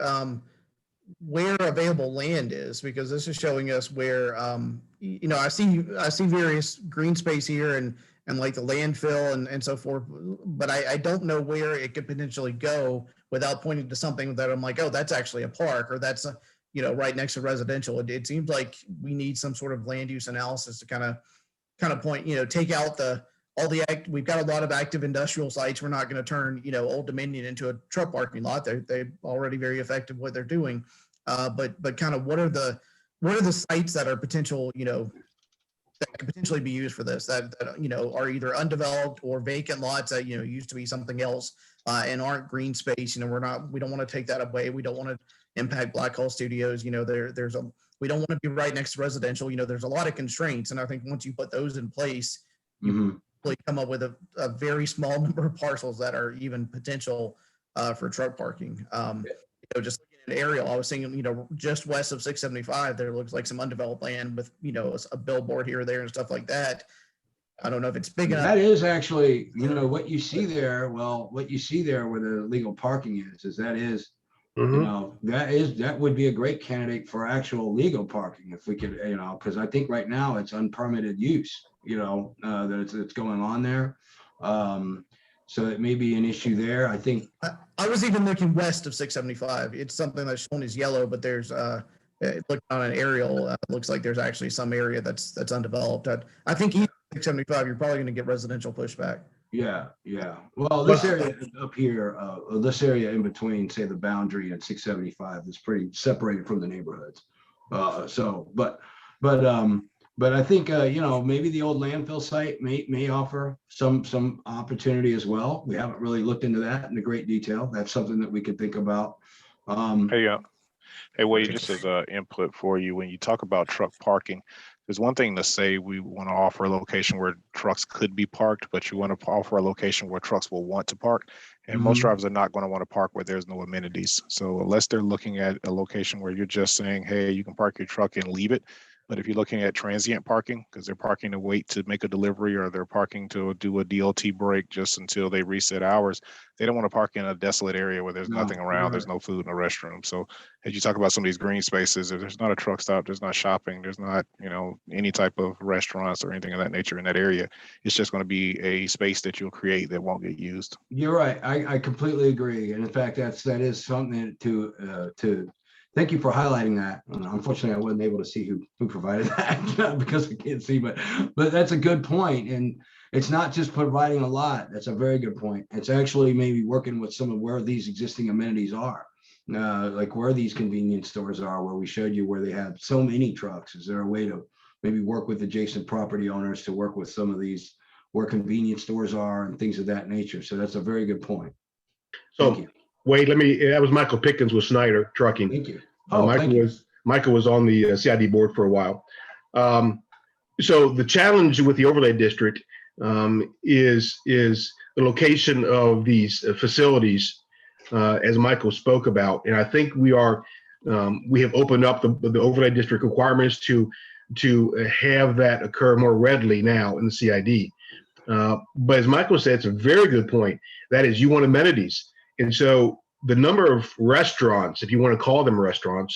where available land is, because this is showing us where, I see various green space here and like the landfill and so forth, but I don't know where it could potentially go without pointing to something that I'm like, oh, that's actually a park, or that's right next to residential. It seems like we need some sort of land use analysis to kind of point, take out the we've got a lot of active industrial sites. We're not going to turn, Old Dominion into a truck parking lot. They're already very effective what they're doing. But kind of what are the sites that are potential, that could potentially be used for this that are either undeveloped or vacant lots that, used to be something else and aren't green space. We don't want to take that away. We don't want to impact Black Hole Studios. We don't want to be right next to residential. There's a lot of constraints. And I think once you put those in place, you come up with a very small number of parcels that are even potential for truck parking. Just looking at an aerial, I was thinking, just west of 675, there looks like some undeveloped land with, a billboard here or there and stuff like that. I don't know if it's big enough. That is actually, what you see there. Well, what you see there where the legal parking is that would be a great candidate for actual legal parking if we could, because I think right now it's unpermitted use, that it's going on there. So it may be an issue there. I think I was even looking west of 675. It's something that's shown as yellow, but there's looking on an aerial, it looks like there's actually some area that's undeveloped. I think east of 675, you're probably going to get residential pushback. Yeah. Well, this area up here, this area in between, say, the boundary and 675 is pretty separated from the neighborhoods. But I think maybe the old landfill site may offer some opportunity as well. We haven't really looked into that in great detail. That's something that we could think about. Hey, Wade, just as an input for you, when you talk about truck parking, there's one thing to say we want to offer a location where trucks could be parked, but you want to offer a location where trucks will want to park. And most drivers are not going to want to park where there's no amenities. So unless they're looking at a location where you're just saying, hey, you can park your truck and leave it. But if you're looking at transient parking, because they're parking to wait to make a delivery or they're parking to do a DLT break just until they reset hours, they don't want to park in a desolate area where there's nothing around, there's no food in a restroom. So as you talk about some of these green spaces, if there's not a truck stop, there's not shopping, there's not, any type of restaurants or anything of that nature in that area, it's just going to be a space that you'll create that won't get used. You're right. I completely agree. And in fact, that is something to thank you for highlighting that. Unfortunately, I wasn't able to see who provided that because I can't see, but that's a good point. And it's not just providing a lot. That's a very good point. It's actually maybe working with some of where these existing amenities are, like where these convenience stores are, where we showed you where they have so many trucks. Is there a way to maybe work with adjacent property owners to work with some of these where convenience stores are and things of that nature? So that's a very good point. Thank you. Wade, that was Michael Pickens with Snyder Trucking. Thank you. Michael was on the CID board for a while. So the challenge with the overlay district is the location of these facilities, as Michael spoke about. And I think we have opened up the overlay district requirements to have that occur more readily now in the CID. But as Michael said, it's a very good point. That is, you want amenities. And so the number of restaurants, if you want to call them restaurants,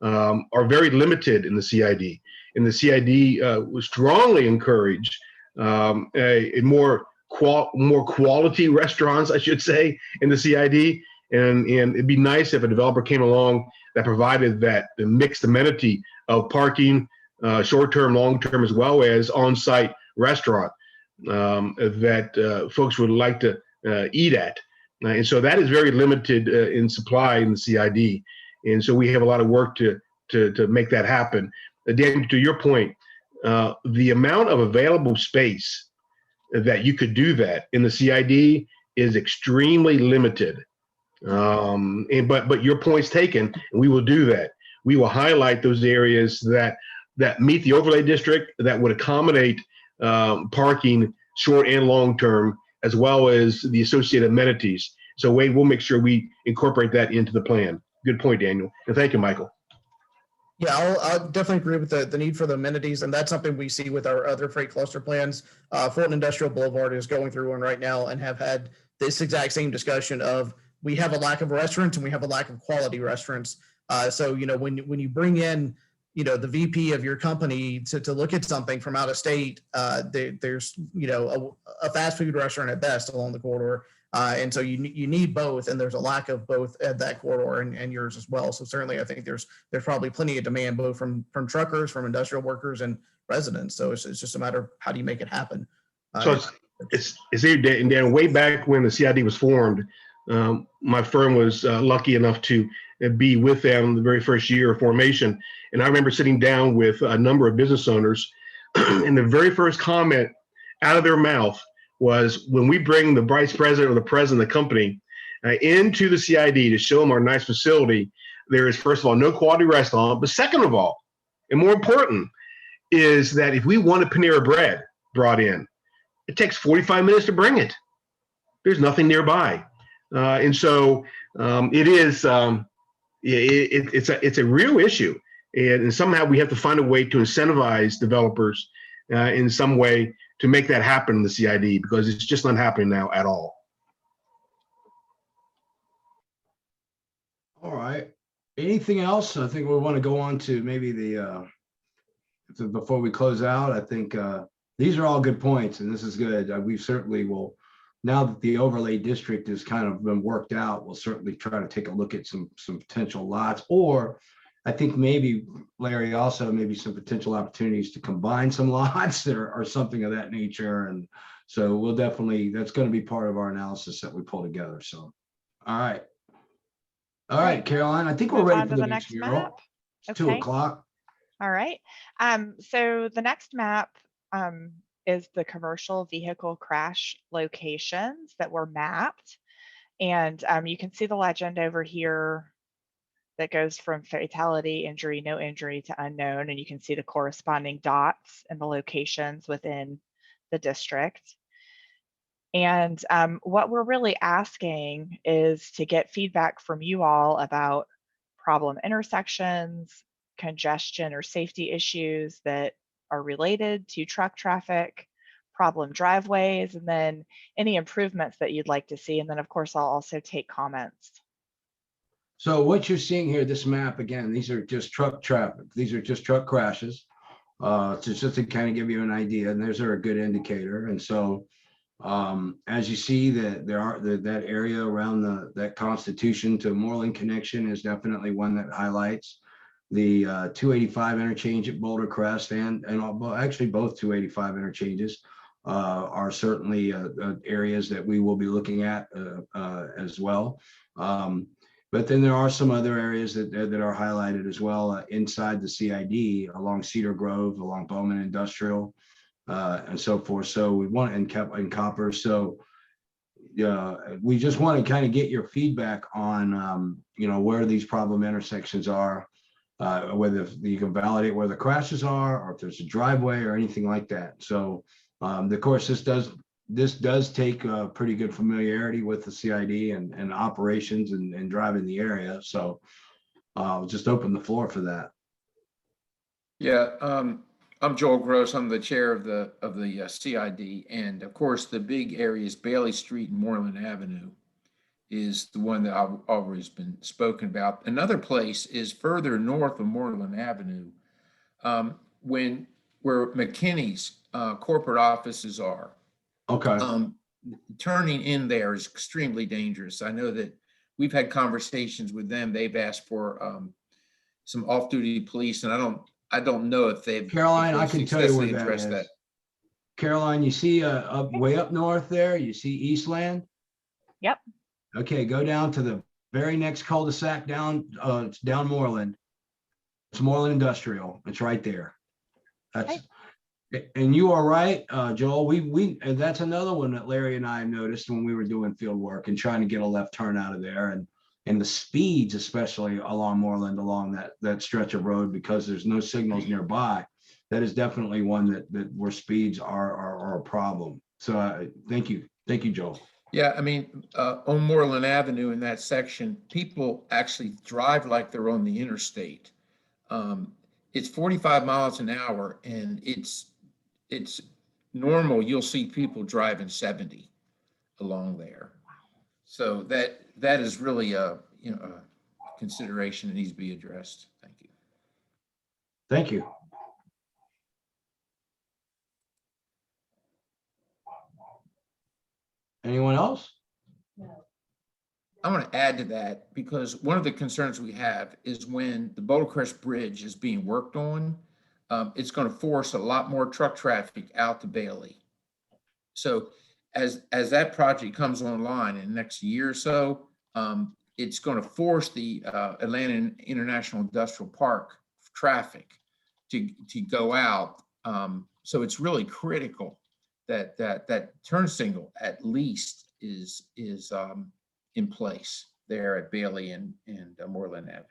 are very limited in the CID. And the CID was strongly encourage a more quality restaurants, I should say, in the CID. And it'd be nice if a developer came along that provided that the mixed amenity of parking, short-term, long-term, as well as on-site restaurant that folks would like to eat at. And so that is very limited in supply in the CID. And so we have a lot of work to make that happen. Dan, to your point, the amount of available space that you could do that in the CID is extremely limited. But your point's taken, and we will do that. We will highlight those areas that meet the overlay district, that would accommodate parking short and long term, as well as the associated amenities. So Wade, we'll make sure we incorporate that into the plan. Good point, Daniel. And thank you, Michael. Yeah, I'll definitely agree with the need for the amenities. And that's something we see with our other freight cluster plans. Fulton Industrial Boulevard is going through one right now and have had this exact same discussion of we have a lack of restaurants and we have a lack of quality restaurants. So, when you bring in, the VP of your company to look at something from out of state, there's, a fast food restaurant at best along the corridor. And so you need both, and there's a lack of both at that corridor and yours as well. So certainly I think there's probably plenty of demand both from truckers, from industrial workers and residents. So it's just a matter of how do you make it happen. So Dan, way back when the CID was formed, my firm was lucky enough to be with them the very first year of formation. And I remember sitting down with a number of business owners, and the very first comment out of their mouth was, when we bring the vice president or the president of the company into the CID to show them our nice facility, there is, first of all, no quality restaurant. But second of all, and more important, is that if we want a Panera Bread brought in, it takes 45 minutes to bring it. There's nothing nearby. And so it is, it's a real issue. And somehow we have to find a way to incentivize developers in some way to make that happen in the CID, because it's just not happening now at all. All right. Anything else? I think we want to go on to maybe before we close out. I think these are all good points, and this is good. We certainly will, now that the overlay district has kind of been worked out, we'll certainly try to take a look at some potential lots, or I think maybe, Larry, also maybe some potential opportunities to combine some lots or something of that nature. And so we'll definitely, that's going to be part of our analysis that we pull together. So, all right. All right, Caroline, I think we're ready for the next mural. It's 2 o'clock. All right. So the next map is the commercial vehicle crash locations that were mapped. And you can see the legend over here that goes from fatality, injury, no injury to unknown. And you can see the corresponding dots and the locations within the district. And what we're really asking is to get feedback from you all about problem intersections, congestion or safety issues that are related to truck traffic, problem driveways, and then any improvements that you'd like to see. And then of course, I'll also take comments. So what you're seeing here, this map, again, these are just truck traffic. These are just truck crashes. Just to kind of give you an idea, and those are a good indicator. And so as you see that that area around that Constitution to Moreland connection is definitely one that highlights. The 285 interchange at Boulder Crest and actually both 285 interchanges are certainly areas that we will be looking at as well. But then there are some other areas that are highlighted as well inside the CID, along Cedar Grove, along Bowman Industrial, and so forth. So we want in Copper. So we just want to kind of get your feedback on where these problem intersections are, whether you can validate where the crashes are, or if there's a driveway or anything like that. So of course, this does take pretty good familiarity with the CID and operations and driving the area. So I'll just open the floor for that. Yeah, I'm Joel Gross. I'm the chair of the CID, and of course, the big areas, Bailey Street and Moreland Avenue, is the one that I've always been spoken about. Another place is further north of Moreland Avenue, where McKinney's corporate offices are. Okay. Turning in there is extremely dangerous. I know that we've had conversations with them. They've asked for some off-duty police, and I don't know if they've. Caroline, I can tell you where that is. Caroline, you see way up north there, you see Eastland? Yep. Okay, go down to the very next cul-de-sac down, it's down Moreland. It's Moreland Industrial. It's right there. That's. And you are right, Joel. And that's another one that Larry and I noticed when we were doing field work and trying to get a left turn out of there, and the speeds, especially along Moreland, along that stretch of road, because there's no signals nearby. That is definitely one that where speeds are a problem. So thank you, Joel. Yeah, I mean, on Moreland Avenue in that section, people actually drive like they're on the interstate. It's 45 miles an hour, and it's normal. You'll see people driving 70 along there. So that is really a consideration that needs to be addressed. Thank you. Thank you. Anyone else? I want to add to that, because one of the concerns we have is when the Boulder Crest Bridge is being worked on, it's going to force a lot more truck traffic out to Bailey. So as that project comes online in the next year or so, it's going to force the Atlanta International Industrial Park traffic to go out. So it's really critical that turn signal at least is in place there at Bailey and Moreland Avenue.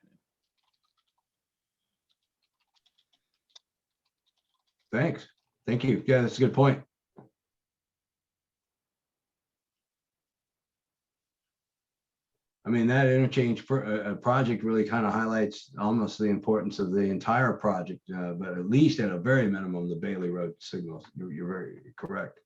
Thanks. Thank you. Yeah, that's a good point. I mean, that interchange project really kind of highlights almost the importance of the entire project, but at least at a very minimum, the Bailey Road signals. You're very correct.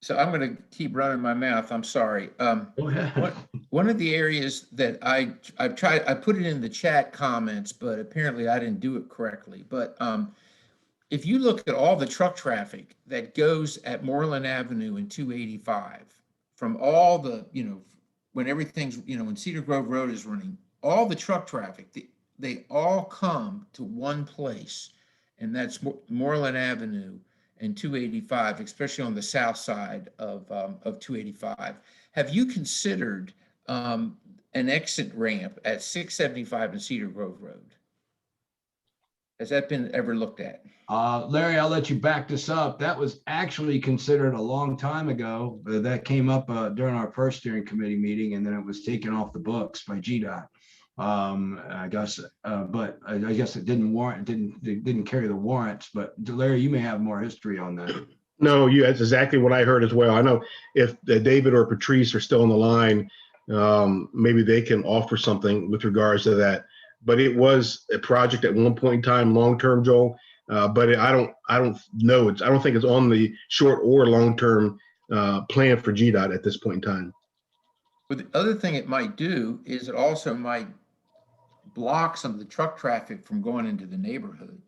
So I'm going to keep running my mouth. I'm sorry. Go ahead. One of the areas that I've tried, I put it in the chat comments, but apparently I didn't do it correctly. But if you look at all the truck traffic that goes at Moreland Avenue and 285, from all the, when everything's, when Cedar Grove Road is running, all the truck traffic, they all come to one place, and that's Moreland Avenue and 285, especially on the south side of 285. Have you considered an exit ramp at 675 and Cedar Grove Road? Has that been ever looked at? Larry, I'll let you back this up. That was actually considered a long time ago. That came up during our first steering committee meeting, and then it was taken off the books by GDOT. I guess, but I guess it didn't warrant, didn't carry the warrants. But Larry, you may have more history on that. No, that's exactly what I heard as well. I know if David or Patrice are still on the line, maybe they can offer something with regards to that. But it was a project at one point in time, long-term, Joel. But I don't know. I don't think it's on the short or long-term plan for GDOT at this point in time. But the other thing it might do is it also might block some of the truck traffic from going into the neighborhood.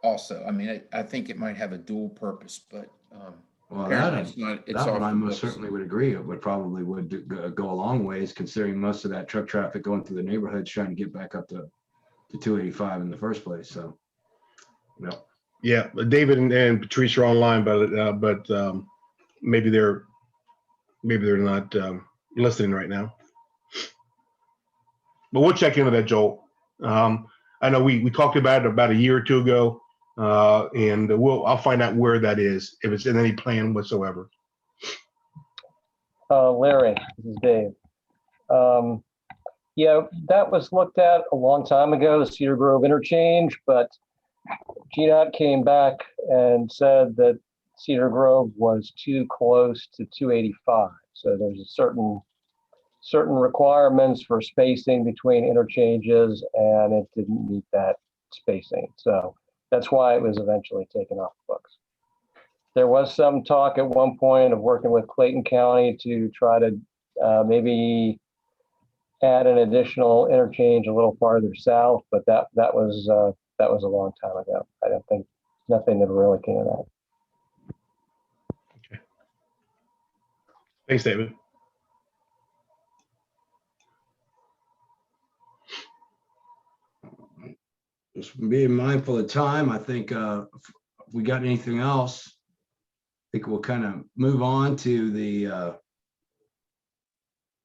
Also, I mean, I think it might have a dual purpose, but Well, it's not. It's that one I most books. certainly would agree. It would probably go a long ways, considering most of that truck traffic going through the neighborhoods trying to get back up to 285 in the first place. So, Yeah, David and Patrice are online, but maybe they're not listening right now. But we'll check into that, Joel. I know we talked about it about a year or two ago, and I'll find out where that is, if it's in any plan whatsoever. Larry, this is Dave. Yeah, that was looked at a long time ago, the Cedar Grove interchange, but GDOT came back and said that Cedar Grove was too close to 285. So there's a certain requirements for spacing between interchanges, and it didn't meet that spacing. So that's why it was eventually taken off the books. There was some talk at one point of working with Clayton County to try to maybe add an additional interchange a little farther south, but that was a long time ago. I don't think nothing ever really came of that. Okay. Thanks, David. just being mindful of time, I think if we got anything else, I think we'll kind of move on to the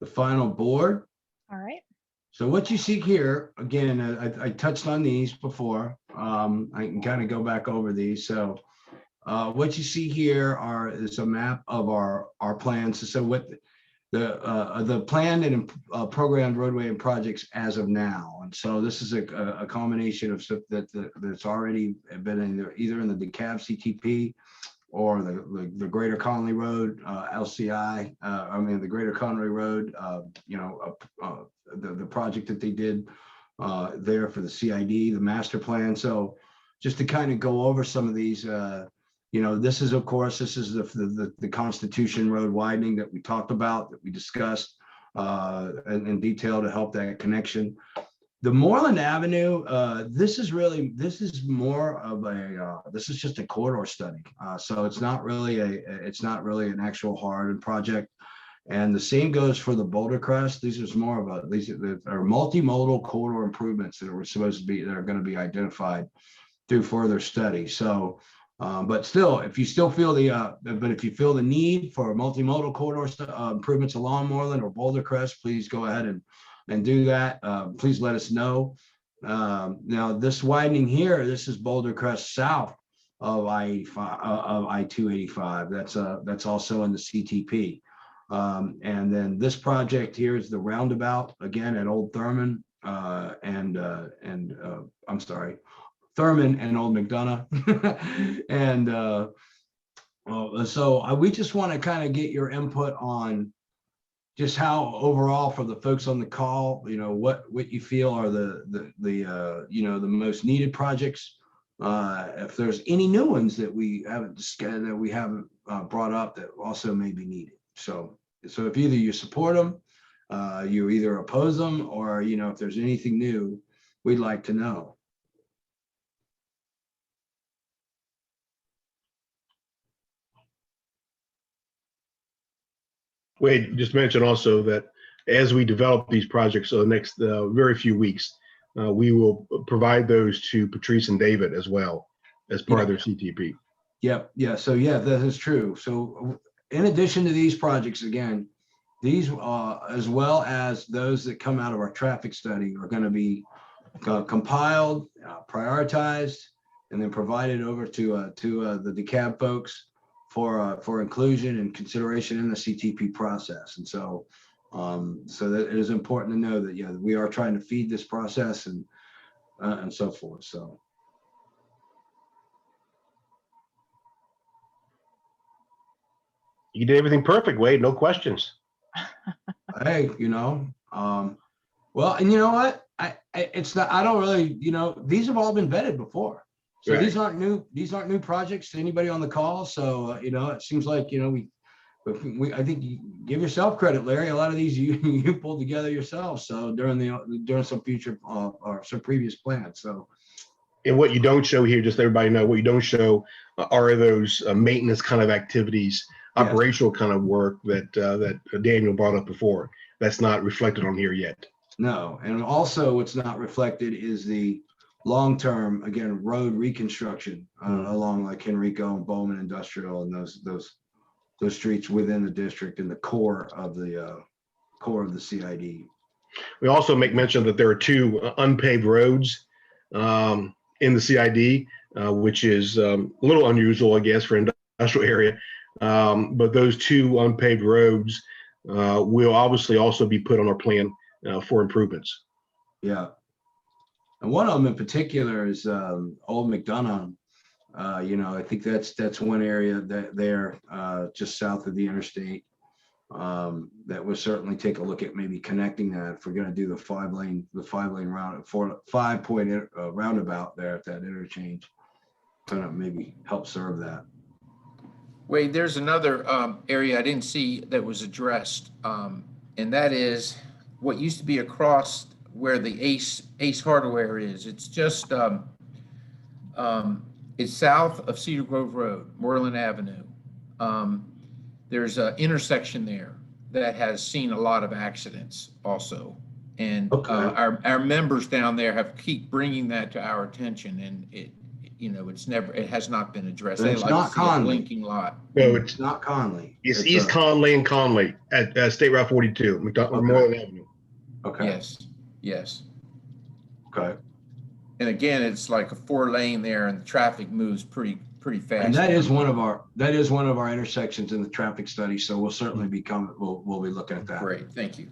final board. All right. So what you see here, again, I touched on these before. I can kind of go back over these. So what you see here is a map of our plans. So what the planned and programmed roadway and projects as of now. And so this is a combination of stuff that's already been either in the DeKalb CTP or the Greater Conley Road, LCI, the Greater Conley Road, the project that they did there for the CID, the master plan. So just to kind of go over some of these, this is, of course, this is the Constitution Road widening that we talked about, that we discussed in detail to help that connection. The Moreland Avenue, this is more of this is just a corridor study. So it's not really an actual hard project. And the same goes for the Boulder Crest. These are more of these are multimodal corridor improvements that are going to be identified through further study. So But still, if you still feel if you feel the need for multimodal corridor improvements along Moreland or Boulder Crest, please go ahead and do that. Please let us know. Now this widening here, this is Boulder Crest south of I-285. That's also in the CTP. And then this project here is the roundabout again at Old Thurman I'm sorry, Thurman and Old McDonough. And so we just want to kind of get your input on just how overall for the folks on the call, what you feel are the most needed projects. If there's any new ones that we haven't brought up that also may be needed. So if either you support them, you either oppose them, or if there's anything new, we'd like to know. Wade just mentioned also that as we develop these projects over the next very few weeks, we will provide those to Patrice and David as well as part of their CTP. Yep. Yeah. So yeah, that is true. So in addition to these projects, again, these as well as those that come out of our traffic study are going to be compiled, prioritized, and then provided over to the DeKalb folks for inclusion and consideration in the CTP process. And so that it is important to know that we are trying to feed this process and so forth. So you did everything perfect, Wade. No questions. hey, well, and you know what? It's not. I don't really. These have all been vetted before. So Right. These aren't new projects to anybody on the call. So it seems like I think you give yourself credit, Larry. A lot of these you pulled together yourself. So during some future or some previous plans. So. And what you don't show here, just so everybody know, what you don't show are those maintenance kind of activities, Yes. operational kind of work that Daniel brought up before. That's not reflected on here yet. No, and also what's not reflected is the long-term, again, road reconstruction along like Henrico and Bowman Industrial and those streets within the district in the core of the CID. We also make mention that there are two unpaved roads in the CID, which is a little unusual, I guess, for an industrial area. But those two unpaved roads will obviously also be put on our plan for improvements. Yeah. And one of them in particular is Old McDonough. I think that's one area that there just south of the interstate that would certainly take a look at maybe connecting that if we're going to do the five lane roundabout there at that interchange, kind of maybe help serve that. Wade, there's another area I didn't see that was addressed, and that is what used to be across where the Ace Hardware is. It's just it's south of Cedar Grove Road, Moreland Avenue. There's an intersection there that has seen a lot of accidents also, and Okay. Our members down there have keep bringing that to our attention, and it has not been addressed. And They it's like not to see a Conley. blinking lot. No, It's not Conley. It's East Conley and Conley at State Route 42, Moreland Avenue. Okay. Yes. Okay. And again, it's like a 4-lane there, and the traffic moves pretty fast. And that is one of our intersections in the traffic study. So we'll certainly we'll be looking at that. Great, thank you.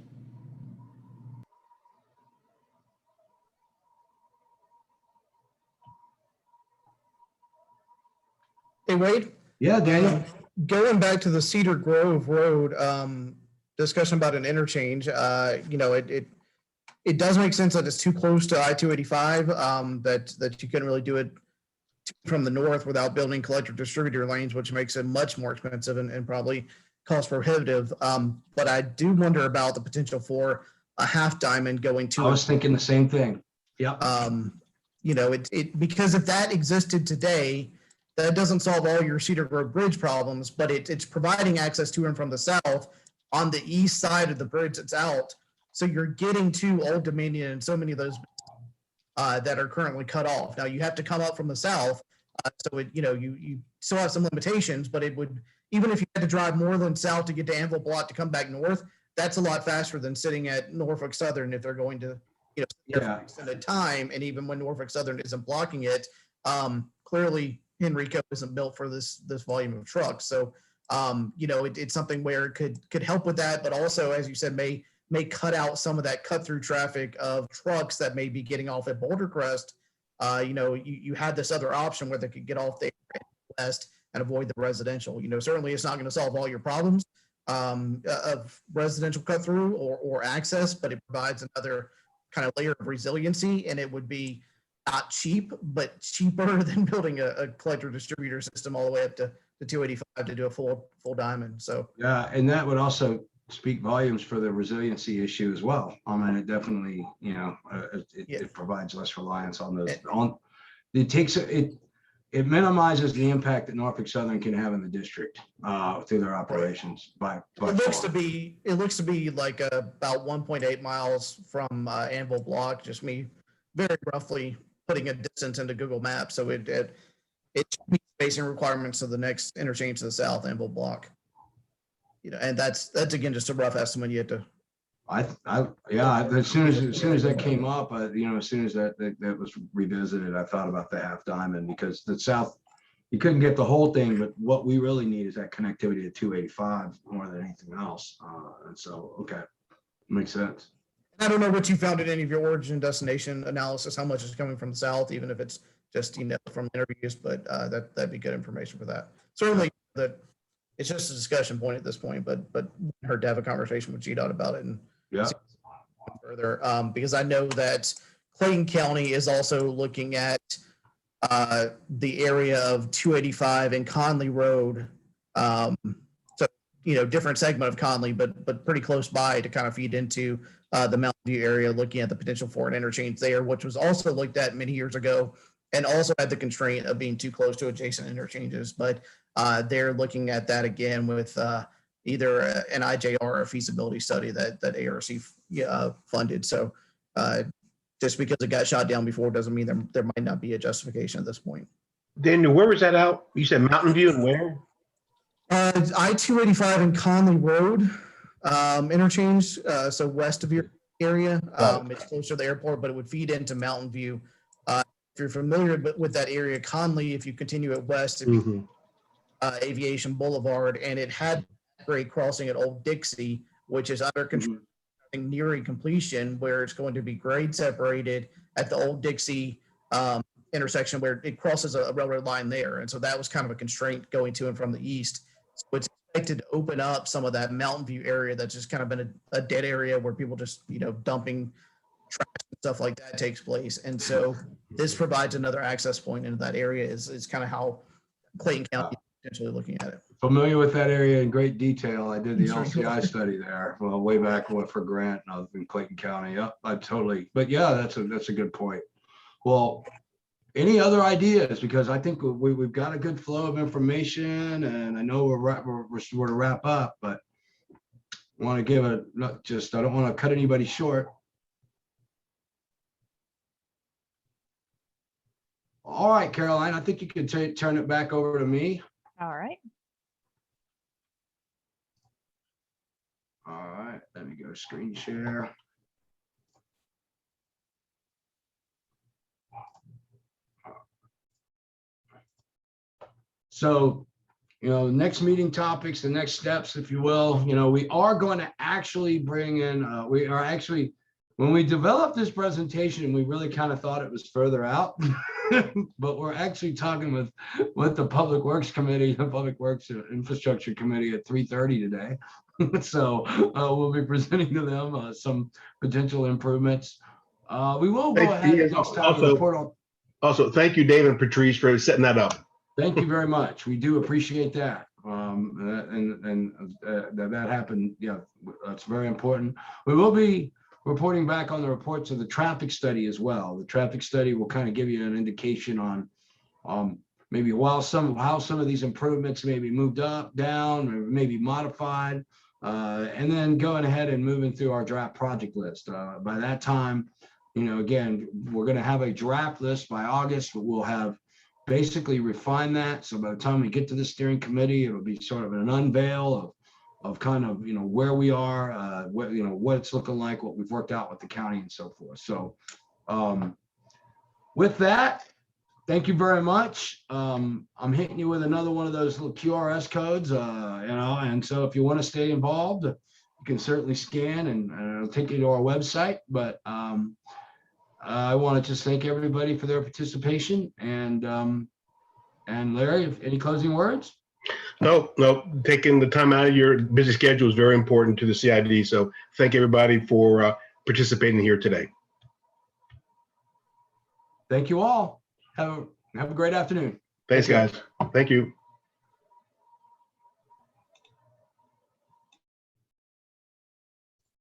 Hey, Wade? Yeah, Daniel. Going back to the Cedar Grove Road discussion about an interchange, it does make sense that it's too close to I-285, that you couldn't really do it from the north without building collector distributor lanes, which makes it much more expensive and probably cost prohibitive. But I do wonder about the potential for a half diamond going to. I was thinking the same thing. Yeah. Because if that existed today, that doesn't solve all your Cedar Grove Bridge problems, but it's providing access to and from the south on the east side of the bridge that's out. So you're getting to Old Dominion and so many of those that are currently cut off. Now you have to come up from the south So it, you still have some limitations, but it would, even if you had to drive Moreland south to get to Anvil Block to come back north, that's a lot faster than sitting at Norfolk Southern if they're going to, for Yeah. extended time. And even when Norfolk Southern isn't blocking it, clearly Henrico isn't built for this volume of trucks. So, it's something where it could help with that, but also, as you said, may cut out some of that cut through traffic of trucks that may be getting off at Boulder Crest. You had this other option where they could get off there west and avoid the residential. Certainly it's not going to solve all your problems of residential cut through or access, but it provides another kind of layer of resiliency, and it would be not cheap, but cheaper than building a collector distributor system all the way up to 285 to do a full diamond. So yeah, and that would also speak volumes for the resiliency issue as well. I mean, it definitely, it provides less reliance on those. It minimizes the impact that Norfolk Southern can have in the district through their operations. It looks to be like about 1.8 miles from Anvil Block. Just me very roughly putting a distance into Google Maps. So it meets spacing requirements of the next interchange to the south, Anvil Block. And that's again just a rough estimate. You have to. As soon as that came up, as soon as that was revisited, I thought about the half diamond, because the south, you couldn't get the whole thing, but what we really need is that connectivity to 285 more than anything else. And so, okay, makes sense. I don't know what you found in any of your origin destination analysis, how much is coming from the south, even if it's just from interviews, but that'd be good information for that. Certainly that it's just a discussion point at this point, but heard to have a conversation with GDOT about it and further, because I know that Clayton County is also looking at the area of 285 and Conley Road. So different segment of Conley, but pretty close by to kind of feed into the Mountain View area, looking at the potential for an interchange there, which was also looked at many years ago, and also had the constraint of being too close to adjacent interchanges. But they're looking at that again with either an IJR or a feasibility study that ARC funded. So just because it got shot down before doesn't mean there might not be a justification at this point. Daniel, where was that out? You said Mountain View and where? I-285 and Conley Road interchange, so west of your area. It's closer to the airport, but it would feed into Mountain View. If you're familiar with that area, Conley, if you continue it west, Aviation Boulevard, and it had grade crossing at Old Dixie, which is under construction, nearing completion, where it's going to be grade separated at the Old Dixie intersection where it crosses a railroad line there. And so that was kind of a constraint going to and from the east. So it's expected to open up some of that Mountain View area that's just kind of been a dead area where people just, dumping trash and stuff like that takes place. And so this provides another access point into that area is kind of how Clayton County is potentially looking at it. Familiar with that area in great detail. I did the LCI study there, way back for Grant, and I was in Clayton County. Yep, but yeah, that's a good point. Well, any other ideas? Because I think we've got a good flow of information, and I know we're sort of wrap up, but I want to give I don't want to cut anybody short. All right, Caroline, I think you can turn it back over to me. All right. All right, let me go screen share. So, next meeting topics, the next steps, if you will, we are going to actually bring in, when we developed this presentation, we really kind of thought it was further out, but we're actually talking with the Public Works Committee, the Public Works Infrastructure Committee at 3:30 today. So we'll be presenting to them some potential improvements. We will go ahead and next time report on. Also, thank you, David and Patrice, for setting that up. Thank you very much. We do appreciate that. That happened. Yeah, that's very important. We will be reporting back on the reports of the traffic study as well. The traffic study will kind of give you an indication on maybe how some of these improvements may be moved up, down, or maybe modified, and then going ahead and moving through our draft project list. By that time, again, we're going to have a draft list by August, but we'll have basically refine that. So by the time we get to the steering committee, it'll be sort of an unveil of kind of, where we are, what it's looking like, what we've worked out with the county and so forth. So with that, thank you very much. I'm hitting you with another one of those little QRS codes, and so if you want to stay involved, you can certainly scan and it'll take you to our website. But I want to just thank everybody for their participation. And Larry, any closing words? No, taking the time out of your busy schedule is very important to the CID. So thank everybody for participating here today. Thank you all. Have a great afternoon. Thanks, guys. Thank you.